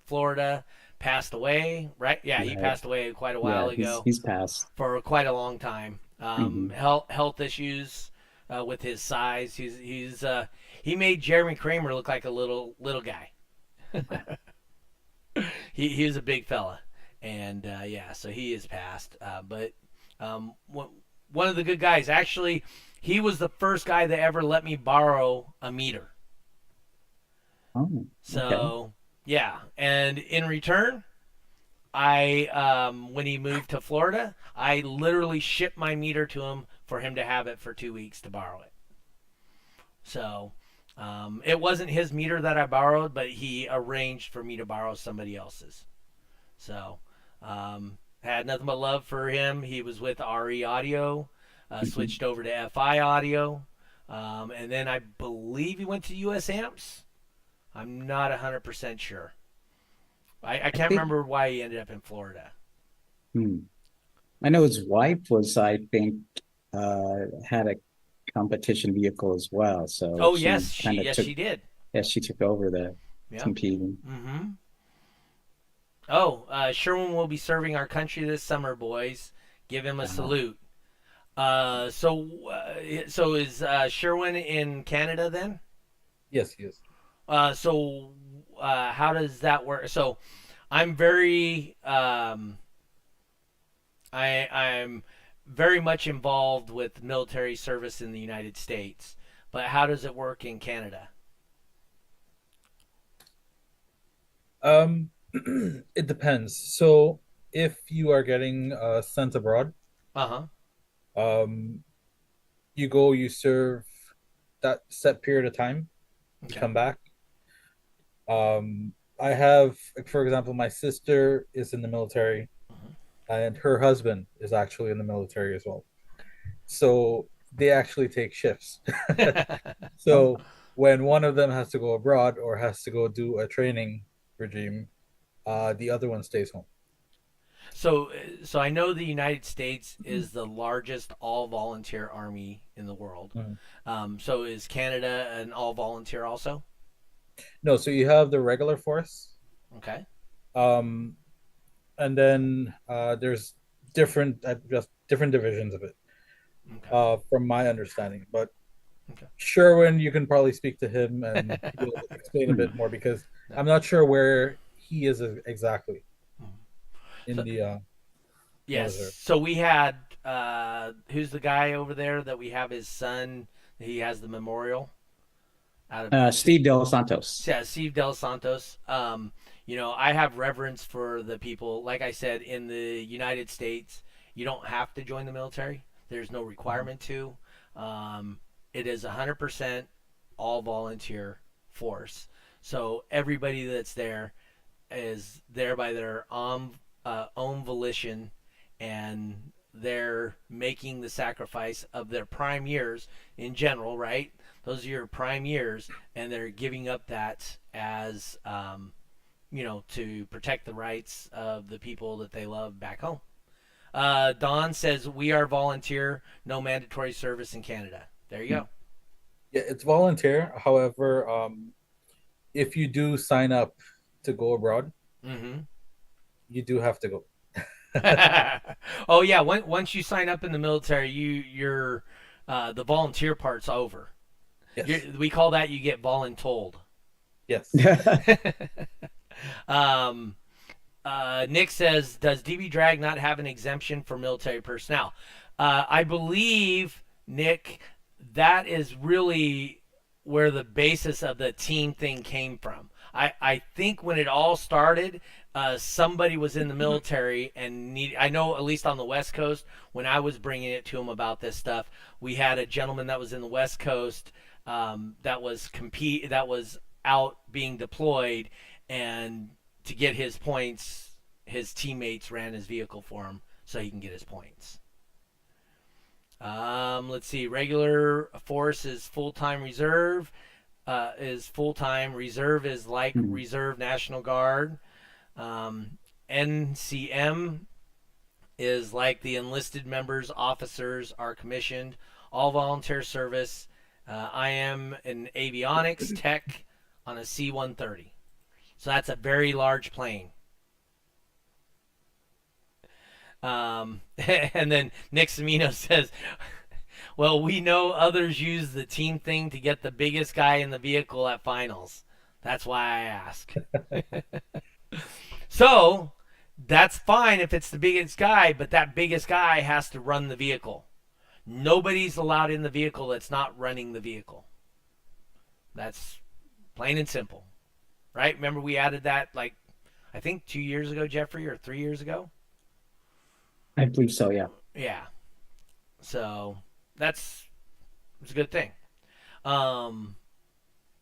Speaker 2: Florida, passed away, right? Yeah, he passed away quite a while ago.
Speaker 3: He's passed.
Speaker 2: For quite a long time. Health issues with his size. He made Jeremy Kramer look like a little guy. He was a big fella. And so he is passed. But one of the good guys, actually, he was the first guy that ever let me borrow a meter.
Speaker 3: Oh, okay.
Speaker 2: So, yeah. And in return, when he moved to Florida, I literally shipped my meter to him for him to have it for 2 weeks to borrow it. So, it wasn't his meter that I borrowed, but he arranged for me to borrow somebody else's. So, had nothing but love for him. He was with RE Audio, switched over to FI Audio, and then I believe he went to US Amps. I'm not 100% sure. I can't remember why he ended up in Florida.
Speaker 3: I know his wife was, I think, had a competition vehicle as well. So
Speaker 2: she did.
Speaker 3: Yeah, she took over the competing.
Speaker 2: Sherwin will be serving our country this summer, boys. Give him a salute. So is Sherwin in Canada then?
Speaker 4: Yes, he is.
Speaker 2: How does that work? So I'm very I'm very much involved with military service in the United States, but how does it work in Canada?
Speaker 4: Um, it depends. So if you are getting sent abroad,
Speaker 2: Uh huh.
Speaker 4: um, you go, you serve that set period of time, you
Speaker 2: Okay.
Speaker 4: come back. I have, like, for example, my sister is in the military,
Speaker 2: Mhm.
Speaker 4: and her husband is actually in the military as well. So they actually take shifts. So when one of them has to go abroad or has to go do a training regime, the other one stays home.
Speaker 2: So I know the United States is the largest all volunteer army in the world.
Speaker 4: Mhm.
Speaker 2: So is Canada an all volunteer also?
Speaker 4: No, so you have the regular force,
Speaker 2: Okay.
Speaker 4: um, and then there's different just different divisions of it,
Speaker 2: Okay.
Speaker 4: from my understanding. But
Speaker 2: Okay.
Speaker 4: Sherwin, you can probably speak to him and he'll explain a
Speaker 3: Hmm.
Speaker 4: bit more because
Speaker 2: No.
Speaker 4: I'm not sure where he is exactly
Speaker 2: Mhm.
Speaker 4: in
Speaker 2: So
Speaker 4: the
Speaker 2: yes.
Speaker 4: military.
Speaker 2: So we had who's the guy over there that we have his son? He has the memorial out of
Speaker 3: Steve Del Santos.
Speaker 2: yeah, Steve Del Santos. I have reverence for the people. Like I said, in the United States, you don't have to join the military. There's no
Speaker 4: Mhm.
Speaker 2: requirement to. Um, it is 100% all volunteer force. So everybody that's there is there by their own volition, and they're making the sacrifice of their prime years in general, right? Those are your prime years, and they're giving up that as, to protect the rights of the people that they love back home. Don says, we are volunteer, no mandatory service in Canada. There you go.
Speaker 4: Yeah, it's volunteer. However, if you do sign up to go abroad,
Speaker 2: Mm-hmm.
Speaker 4: you do have to go.
Speaker 2: Oh yeah, once you sign up in the military, you're the volunteer part's over.
Speaker 4: Yes,
Speaker 2: We call that you get voluntold.
Speaker 4: yes.
Speaker 2: um, Nick says, does DbDrag not have an exemption for military personnel? I believe, Nick, that is really where the basis of the team thing came from. I think when it all started, somebody was in the military and I know at least on the West Coast, when I was bringing it to him about this stuff, we had a gentleman that was in the West Coast that was out being deployed, and to get his points, his teammates ran his vehicle for him so he can get his points. Let's see. Regular force is full time reserve. Is full time reserve is like
Speaker 3: Hmm.
Speaker 2: reserve National Guard. NCM is like the enlisted members, officers are commissioned. All volunteer service. I am an avionics tech on a C-130. So that's a very large plane. And then Nick Semino says, well, we know others use the team thing to get the biggest guy in the vehicle at finals. That's why I ask. So that's fine if it's the biggest guy, but that biggest guy has to run the vehicle. Nobody's allowed in the vehicle that's not running the vehicle. That's plain and simple, right? Remember we added that, like, I think 2 years ago, Jeffrey, or 3 years ago?
Speaker 3: I believe so. Yeah.
Speaker 2: Yeah. So that's it's a good thing. Um,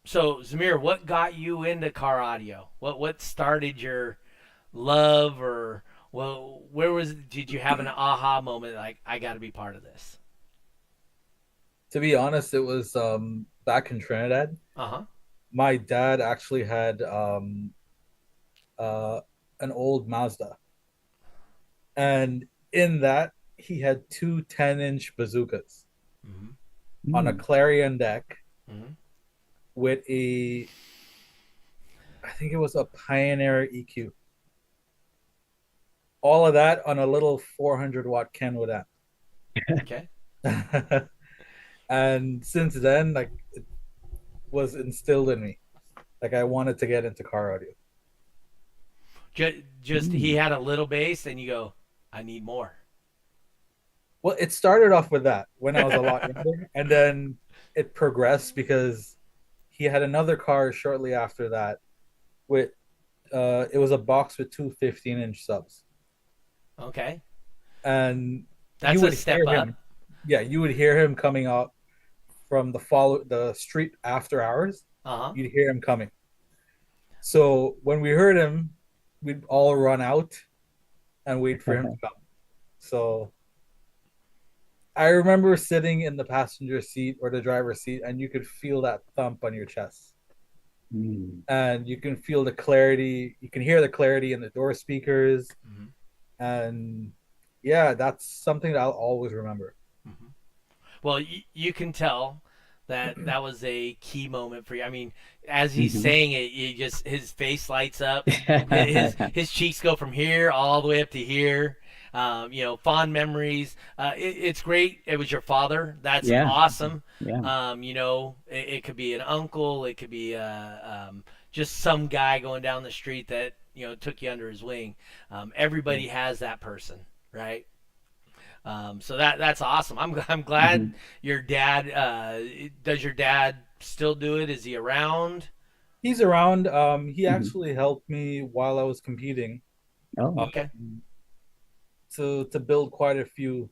Speaker 2: so Zamir, what got you into car audio? What started your love, or well, where was did you have an aha moment like I got to be part of this?
Speaker 4: To be honest, it was back in Trinidad.
Speaker 2: Uh huh.
Speaker 4: My dad actually had uh, an old Mazda, and in that he had two 10-inch bazookas
Speaker 2: Mm-hmm.
Speaker 4: on a
Speaker 3: Hmm.
Speaker 4: Clarion deck
Speaker 2: Mm-hmm.
Speaker 4: with I think it was a Pioneer EQ. All of that on a little 400-watt Kenwood amp.
Speaker 2: Okay.
Speaker 4: And since then, like, it was instilled in me. Like, I wanted to get into car audio.
Speaker 2: Just he
Speaker 3: Mm.
Speaker 2: had a little bass, and you go, I need more.
Speaker 4: Well, it started off with that when I was a lot younger, and then it progressed because he had another car shortly after that. With it was a box with two 15-inch subs,
Speaker 2: Okay,
Speaker 4: and you
Speaker 2: that's a
Speaker 4: would
Speaker 2: step
Speaker 4: hear
Speaker 2: up.
Speaker 4: him. Yeah, you would hear him coming out from the street after hours.
Speaker 2: Uh huh.
Speaker 4: You'd hear him coming. So when we heard him, we'd all run out and wait for him to come. So I remember sitting in the passenger seat or the driver's seat, and you could feel that thump on your chest.
Speaker 3: Mm.
Speaker 4: And you can feel the clarity. You can hear the clarity in the door speakers.
Speaker 2: Mm-hmm.
Speaker 4: And yeah, that's something that I'll always remember.
Speaker 2: Mm-hmm. Well, you can tell that that was a key moment for you. I mean, as he's
Speaker 3: Mhm.
Speaker 2: saying it, you just his face lights up, his cheeks go from here all the way up to here. Fond memories. It's great. It was your father. That's
Speaker 3: Yeah,
Speaker 2: awesome.
Speaker 3: yeah,
Speaker 2: It could be an uncle. It could be just some guy going down the street that took you under his wing.
Speaker 4: Yeah.
Speaker 2: Everybody has that person, right? So that's awesome. I'm glad
Speaker 3: Mhm.
Speaker 2: your dad. Does your dad still do it? Is he around?
Speaker 4: He's around. He
Speaker 3: Mhm.
Speaker 4: actually helped me while I was competing
Speaker 3: Oh,
Speaker 2: Okay.
Speaker 4: to build quite a few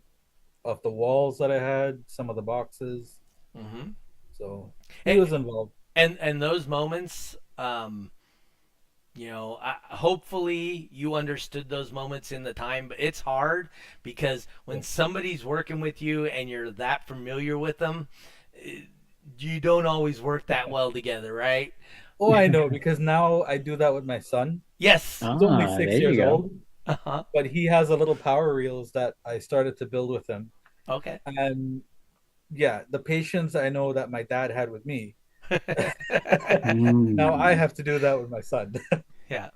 Speaker 4: of the walls that I had, some of the boxes.
Speaker 2: Mm-hmm.
Speaker 4: So he
Speaker 2: And
Speaker 4: was involved.
Speaker 2: and those moments. Hopefully you understood those moments in the time, but it's hard because when
Speaker 4: Yeah.
Speaker 2: somebody's working with you and you're that familiar with them, eh, you don't always work that well together, right?
Speaker 4: Oh, I know because now I do that with my son.
Speaker 2: Yes.
Speaker 4: He's only
Speaker 3: there
Speaker 4: 6
Speaker 3: you
Speaker 4: years
Speaker 3: go.
Speaker 4: old,
Speaker 2: Uh huh.
Speaker 4: but he has a little power reels that I started to build with him.
Speaker 2: Okay.
Speaker 4: And yeah, the patience I know that my dad had with me, now I
Speaker 3: Mm.
Speaker 4: have to do that with my son.
Speaker 2: Yeah.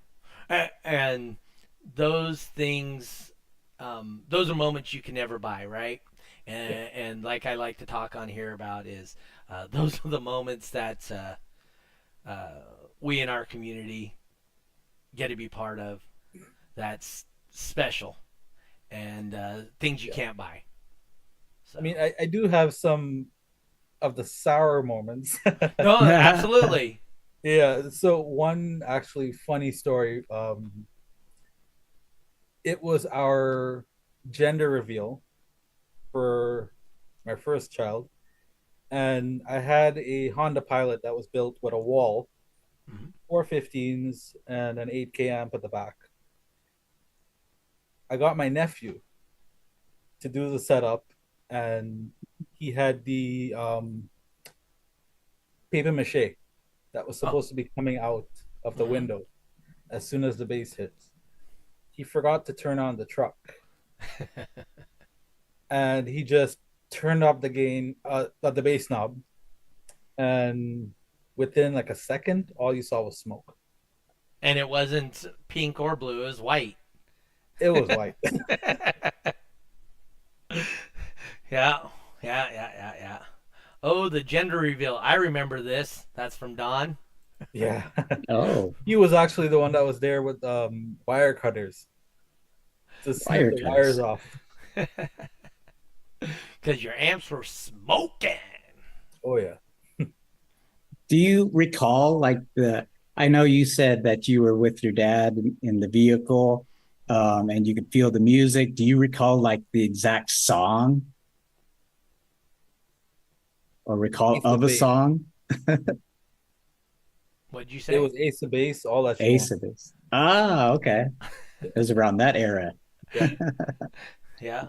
Speaker 2: And those things, those are moments you can never buy, right?
Speaker 4: Yeah.
Speaker 2: And like I like to talk on here about is those are the moments that uh, we in our community get to be part of. That's special and things you
Speaker 4: Yeah.
Speaker 2: can't buy.
Speaker 4: I
Speaker 2: So
Speaker 4: mean, I do have some of the sour moments.
Speaker 2: no, absolutely.
Speaker 4: Yeah. So one actually funny story. It was our gender reveal for my first child, and I had a Honda Pilot that was built with a wall,
Speaker 2: Mm-hmm.
Speaker 4: 415s, and an 8K amp at the back. I got my nephew to do the setup, and he had the paper mache that was
Speaker 2: Oh.
Speaker 4: supposed to be coming out of the
Speaker 2: Mm-hmm.
Speaker 4: window as soon as the bass hits. He forgot to turn on the truck, and he just turned up the bass knob, and within like a second, all you saw was smoke.
Speaker 2: And it wasn't pink or blue; it was white.
Speaker 4: It was white.
Speaker 2: Yeah, yeah. Oh, the gender reveal. I remember this. That's from Don.
Speaker 4: Yeah.
Speaker 3: Oh,
Speaker 4: He was actually the one that was there with wire cutters to snip
Speaker 3: wire
Speaker 4: the wires
Speaker 3: cutters.
Speaker 4: off.
Speaker 2: Because your amps were smoking.
Speaker 4: Oh yeah.
Speaker 3: Do you recall like I know you said that you were with your dad in the vehicle, and you could feel the music. Do you recall like the exact song or recall
Speaker 4: Ace of
Speaker 3: of a
Speaker 4: Base.
Speaker 3: song?
Speaker 2: What'd you
Speaker 4: It
Speaker 2: say?
Speaker 4: was Ace of Base, all that you
Speaker 3: Ace
Speaker 4: want.
Speaker 3: of Base. Ah, okay. It was around that era.
Speaker 4: Yeah.
Speaker 2: Yeah.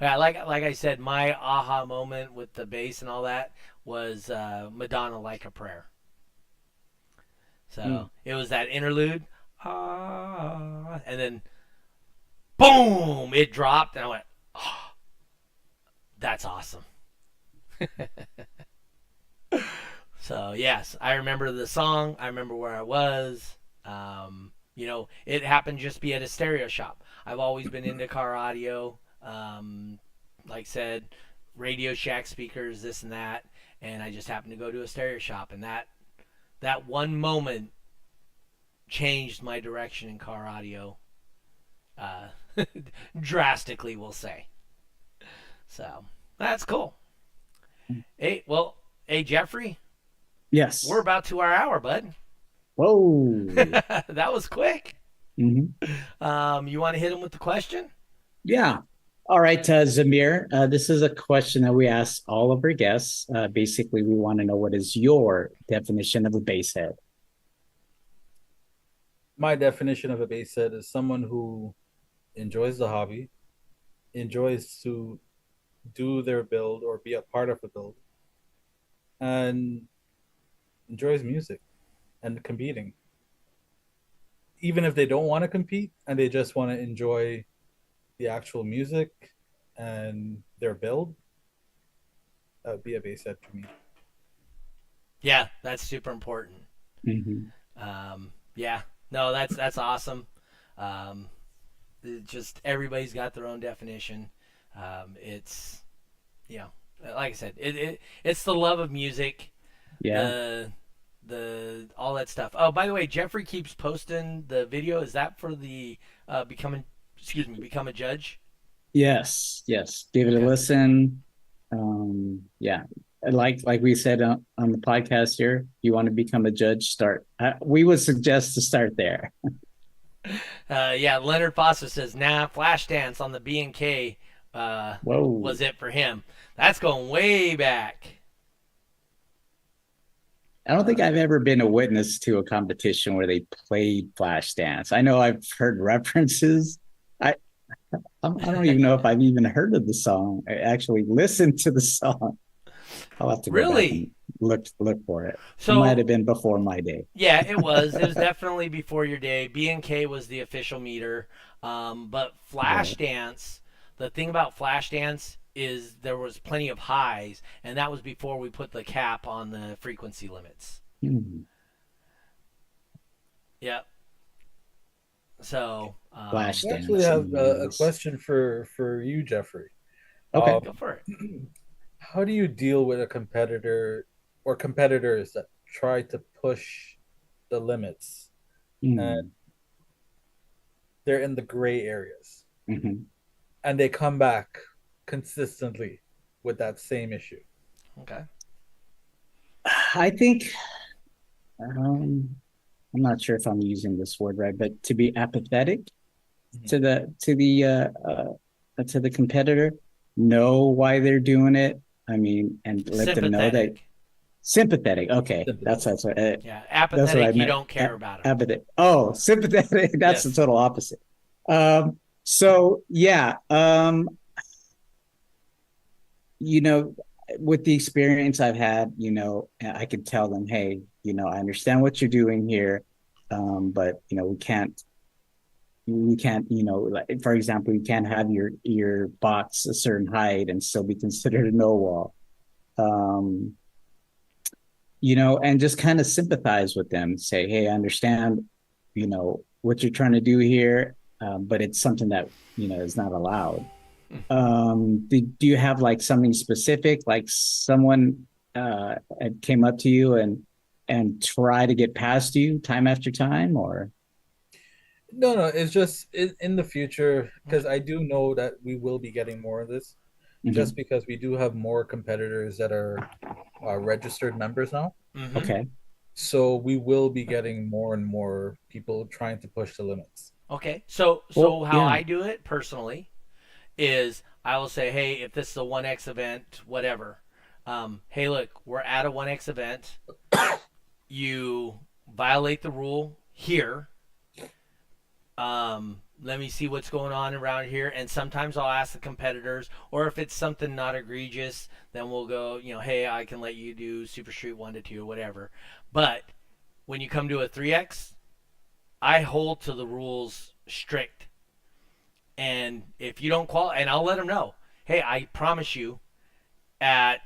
Speaker 2: Yeah, like I said, my aha moment with the bass and all that was Madonna Like a Prayer. So
Speaker 4: Mm.
Speaker 2: it was that interlude, ah, and then boom, it dropped, and I went, oh, that's awesome. So yes, I remember the song. I remember where I was. It happened just be at a stereo shop. I've always been into car audio. Like I said, Radio Shack speakers, this and that, and I just happened to go to a stereo shop, and that one moment changed my direction in car audio uh, drastically, we'll say. So that's cool. Hey, Jeffrey,
Speaker 3: Yes.
Speaker 2: we're about to our hour, bud.
Speaker 3: Whoa.
Speaker 2: That was quick.
Speaker 3: Mm-hmm.
Speaker 2: You want to hit him with the question?
Speaker 3: Yeah. All right, Zamir. This is a question that we ask all of our guests. Basically, we want to know, what is your definition of a bass head?
Speaker 4: My definition of a bass head is someone who enjoys the hobby, enjoys to do their build or be a part of a build, and enjoys music and competing. Even if they don't want to compete and they just want to enjoy the actual music and their build, that would be a bass head for me.
Speaker 2: Yeah, that's super important.
Speaker 3: Mm-hmm.
Speaker 2: Yeah, no, that's awesome. Just everybody's got their own definition. It's, like I said, it's the love of music.
Speaker 3: Yeah.
Speaker 2: The all that stuff. Oh, by the way, Jeffrey keeps posting the video. Is that for the become a judge?
Speaker 3: Yes. Give it a listen. Yeah. Like we said on the podcast here, you want to become a judge, start. We would suggest to start there.
Speaker 2: Leonard Foster says, nah, Flashdance on the B&K was it for him. That's going way back.
Speaker 3: I don't think I've ever been a witness to a competition where they played Flashdance. I know I've heard references. I don't even know if I've even heard of the song. I actually listened to the song. I'll have to go back and look for it. So, it might have been before my day.
Speaker 2: Yeah, it was. It was definitely before your day. B&K was the official meter. But Flashdance, the thing about Flashdance is there was plenty of highs, and that was before we put the cap on the frequency limits.
Speaker 3: Mm-hmm.
Speaker 2: Yep. So
Speaker 3: Flashdance.
Speaker 4: I actually have a question for you, Jeffrey.
Speaker 2: Okay, go for it.
Speaker 4: How do you deal with a competitor or competitors that try to push the limits and they're in the gray areas and they come back consistently with that same issue?
Speaker 2: Okay.
Speaker 3: I think I'm not sure if I'm using this word right, but to be apathetic to the competitor, know why they're doing it. I mean, and let them know that sympathetic. Okay, that's what.
Speaker 2: Yeah, apathetic. You don't care about it.
Speaker 3: Apathetic. Oh, sympathetic. That's the total opposite. So yeah. With the experience I've had, I could tell them, hey, I understand what you're doing here, but we can't, like, for example, you can't have your box a certain height and still be considered a no wall. And just kind of sympathize with them, say, hey, I understand, what you're trying to do here, but it's something that, is not allowed. Do you have like something specific, like someone came up to you and try to get past you time after time, or?
Speaker 4: No, it's just in the future, because I do know that we will be getting more of this, just because we do have more competitors that are registered members now.
Speaker 3: Okay.
Speaker 4: So we will be getting more and more people trying to push the limits.
Speaker 2: Okay. So how I do it personally is I will say, hey, if this is a 1X event, whatever, hey, look, we're at a 1X event. You violate the rule here. Let me see what's going on around here. And sometimes I'll ask the competitors, or if it's something not egregious, then we'll go, hey, I can let you do Super Street 1 to 2 or whatever. But when you come to a 3X, I hold to the rules strict. And if you don't qualify, and I'll let them know, hey, I promise you, at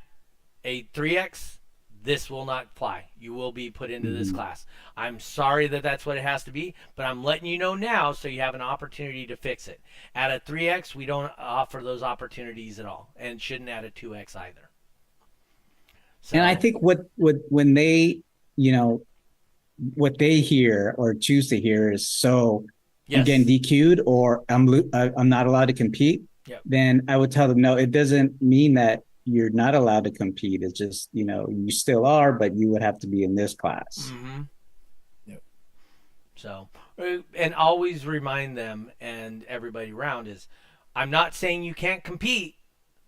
Speaker 2: a 3X, this will not fly. You will be put into this
Speaker 3: Mhm.
Speaker 2: class. I'm sorry that that's what it has to be, but I'm letting you know now so you have an opportunity to fix it. At a 3X, we don't offer those opportunities at all, and shouldn't at a 2X either.
Speaker 3: And I
Speaker 2: So,
Speaker 3: think what when they, you know, what they hear or choose to hear is, so I'm getting
Speaker 2: yes.
Speaker 3: DQ'd or I'm not allowed to compete.
Speaker 2: Yep.
Speaker 3: Then I would tell them, no, it doesn't mean that you're not allowed to compete. It's just, you know, you still are, but you would have to be in this class.
Speaker 2: Mm-hmm.
Speaker 4: Yep.
Speaker 2: So, and always remind them and everybody around is, I'm not saying you can't compete.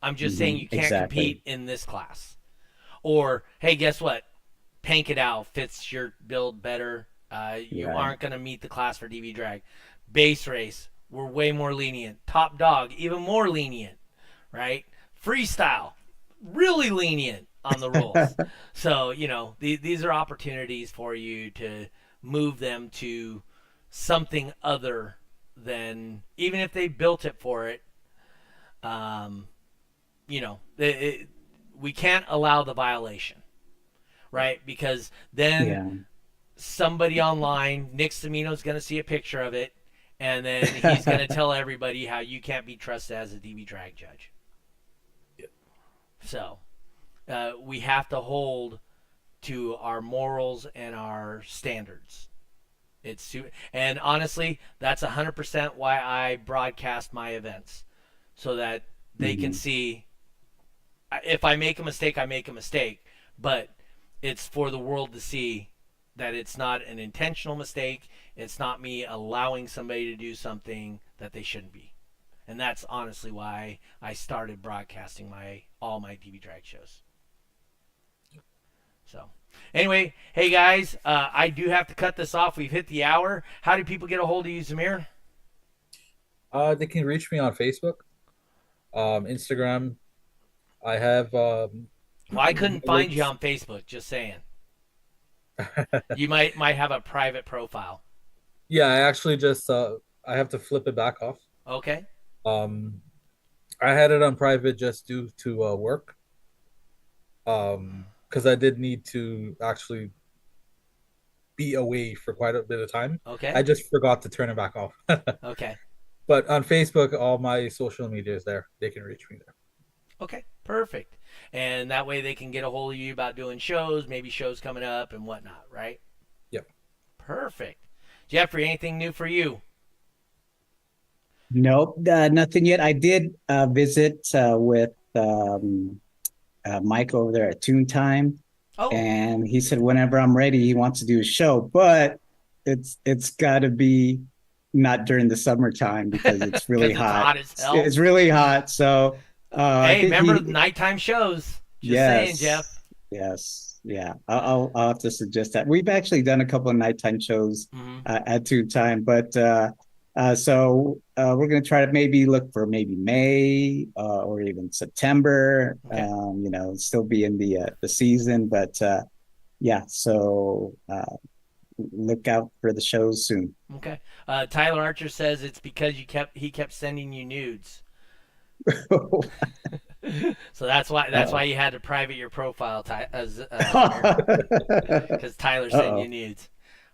Speaker 2: I'm just saying you can't
Speaker 3: Exactly.
Speaker 2: compete in this class. Or, hey, guess what? Pank It Out fits your build better. You
Speaker 3: Right.
Speaker 2: aren't going to meet the class for DbDrag. Base race, we're way more lenient. Top dog, even more lenient, right? Freestyle, really lenient on the rules. So, you know, these are opportunities for you to move them to something other than, even if they built it for it, um, you know, we can't allow the violation, right? Because then
Speaker 3: Yeah.
Speaker 2: somebody online, Nick Samino's going to see a picture of it, and then he's going to tell everybody how you can't be trusted as a DbDrag judge.
Speaker 4: Yep.
Speaker 2: So we have to hold to our morals and our standards. And honestly, that's 100% why I broadcast my events, so that they can
Speaker 3: Mhm.
Speaker 2: see, if I make a mistake, I make a mistake, but it's for the world to see that it's not an intentional mistake. It's not me allowing somebody to do something that they shouldn't be. And that's honestly why I started broadcasting all my DbDrag shows. So, anyway, hey guys, I do have to cut this off. We've hit the hour. How do people get a hold of you, Zamir?
Speaker 4: They can reach me on Facebook, Instagram. I have
Speaker 2: Well, I couldn't find you
Speaker 4: links.
Speaker 2: on Facebook. Just saying. You might have a private profile.
Speaker 4: Yeah, I actually just I have to flip it back off.
Speaker 2: Okay.
Speaker 4: Um, I had it on private just due to work. Because I did need to actually be away for quite a bit of time. I
Speaker 2: Okay.
Speaker 4: just forgot to turn it back off.
Speaker 2: Okay.
Speaker 4: But on Facebook, all my social media is there. They can reach me there.
Speaker 2: Okay, perfect. And that way they can get a hold of you about doing shows, maybe shows coming up and whatnot, right?
Speaker 4: Yep.
Speaker 2: Perfect. Jeffrey, anything new for you?
Speaker 3: Nope, nothing yet. I did visit with Mike over there at Toon Time,
Speaker 2: Oh,
Speaker 3: and he said whenever I'm ready, he wants to do a show, but it's got to be not during the summertime because it's really
Speaker 2: because it's
Speaker 3: hot.
Speaker 2: hot as hell.
Speaker 3: It's really hot, so I
Speaker 2: Hey,
Speaker 3: think
Speaker 2: remember
Speaker 3: he.
Speaker 2: nighttime shows? Just saying, Jeff.
Speaker 3: Yes, yes, yeah. I'll have to suggest that. We've actually done a couple of nighttime shows
Speaker 2: Mm-hmm.
Speaker 3: at Toon Time, but so we're gonna try to maybe look for maybe May or even September.
Speaker 2: Okay.
Speaker 3: You know, still be in the season, but yeah. So look out for the shows soon.
Speaker 2: Okay. Tyler Archer says it's because he kept sending you nudes. So that's why you had to private your profile, because Tyler sent you
Speaker 3: Uh-oh.
Speaker 2: nudes.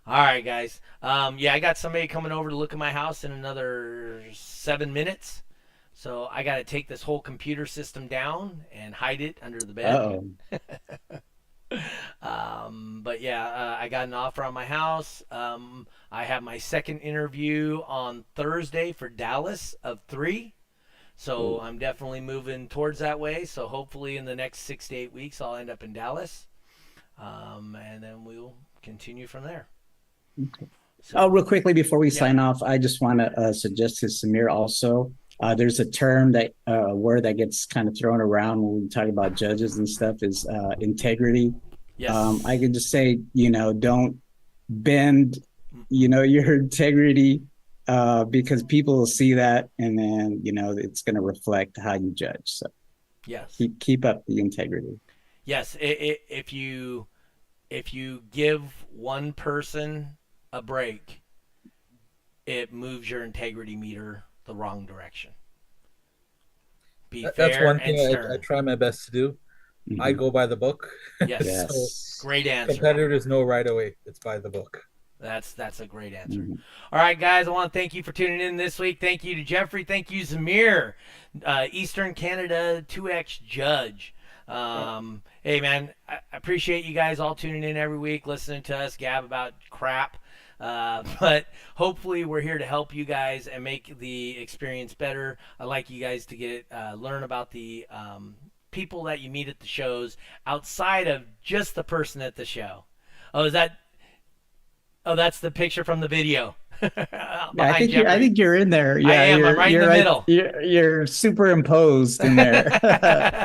Speaker 2: All right, guys. Yeah, I got somebody coming over to look at my house in another 7 minutes. So I got to take this whole computer system down and hide it under the bed.
Speaker 3: Uh-oh.
Speaker 2: But yeah, I got an offer on my house. I have my second interview on Thursday for Dallas of 3. So I'm definitely moving towards that way. So hopefully in the next 6 to 8 weeks, I'll end up in Dallas. And then we'll continue from there.
Speaker 3: Okay.
Speaker 2: So,
Speaker 3: Oh, real quickly before we
Speaker 2: Yeah.
Speaker 3: sign off, I just want to suggest to Samir also. There's a term that word that gets kind of thrown around when we talk about judges and stuff is integrity.
Speaker 2: yes.
Speaker 3: I can just say, you know, don't bend, you know, your integrity because people will see that and then, you know, it's going to reflect how you judge. So
Speaker 2: Yes.
Speaker 3: keep up the integrity.
Speaker 2: Yes. If you give one person a break, it moves your integrity meter the wrong direction. Be
Speaker 4: That's
Speaker 2: fair
Speaker 4: one
Speaker 2: and
Speaker 4: thing I
Speaker 2: stern.
Speaker 4: try my best to do. I go by the book.
Speaker 2: Yes.
Speaker 3: Yes.
Speaker 2: Great answer.
Speaker 4: Competitors know right away it's by the book.
Speaker 2: That's a great answer. All right, guys, I want to thank you for tuning in this week. Thank you to Jeffrey. Thank you, Zamir, Eastern Canada 2X judge. Hey, man, I appreciate you guys all tuning in every week, listening to us gab about crap. But hopefully we're here to help you guys and make the experience better. I'd like you guys to get learn about the people that you meet at the shows outside of just the person at the show. Oh, that's the picture from the video.
Speaker 3: I think you're in there. Yeah,
Speaker 2: I am. I'm right in the middle.
Speaker 3: You're superimposed in there,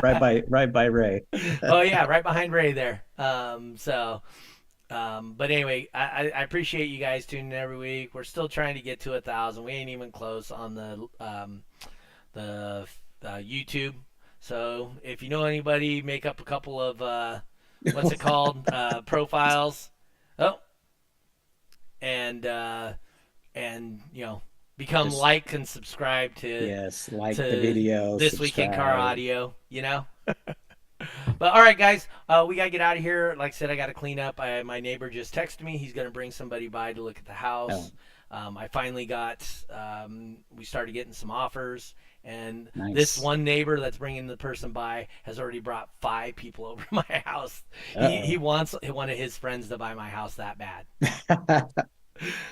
Speaker 3: right by Ray.
Speaker 2: Oh yeah, right behind Ray there. But anyway, I appreciate you guys tuning in every week. We're still trying to get to 1,000. We ain't even close on the YouTube. So if you know anybody, make up a couple of what's it called profiles. Oh. And become like and subscribe to
Speaker 3: the video
Speaker 2: This Week in Car Audio, But all right, guys, we gotta get out of here. Like I said, I gotta clean up. My neighbor just texted me. He's gonna bring somebody by to look at the house. I finally got. We started getting some offers, and this one neighbor that's bringing the person by has already brought 5 people over to my house. He wants one of his friends to buy my house that bad.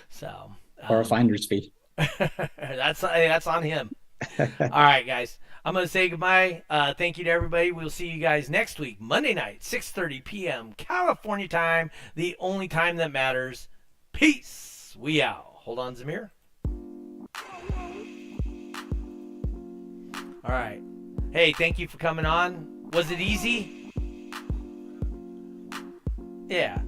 Speaker 2: So
Speaker 3: or a finder's fee.
Speaker 2: that's on him. All right, guys, I'm gonna say goodbye. Thank you to everybody. We'll see you guys next week, Monday night, 6:30 p.m. California time, the only time that matters. Peace. We out. Hold on, Zamir. All right. Hey, thank you for coming on. Was it easy? Yeah.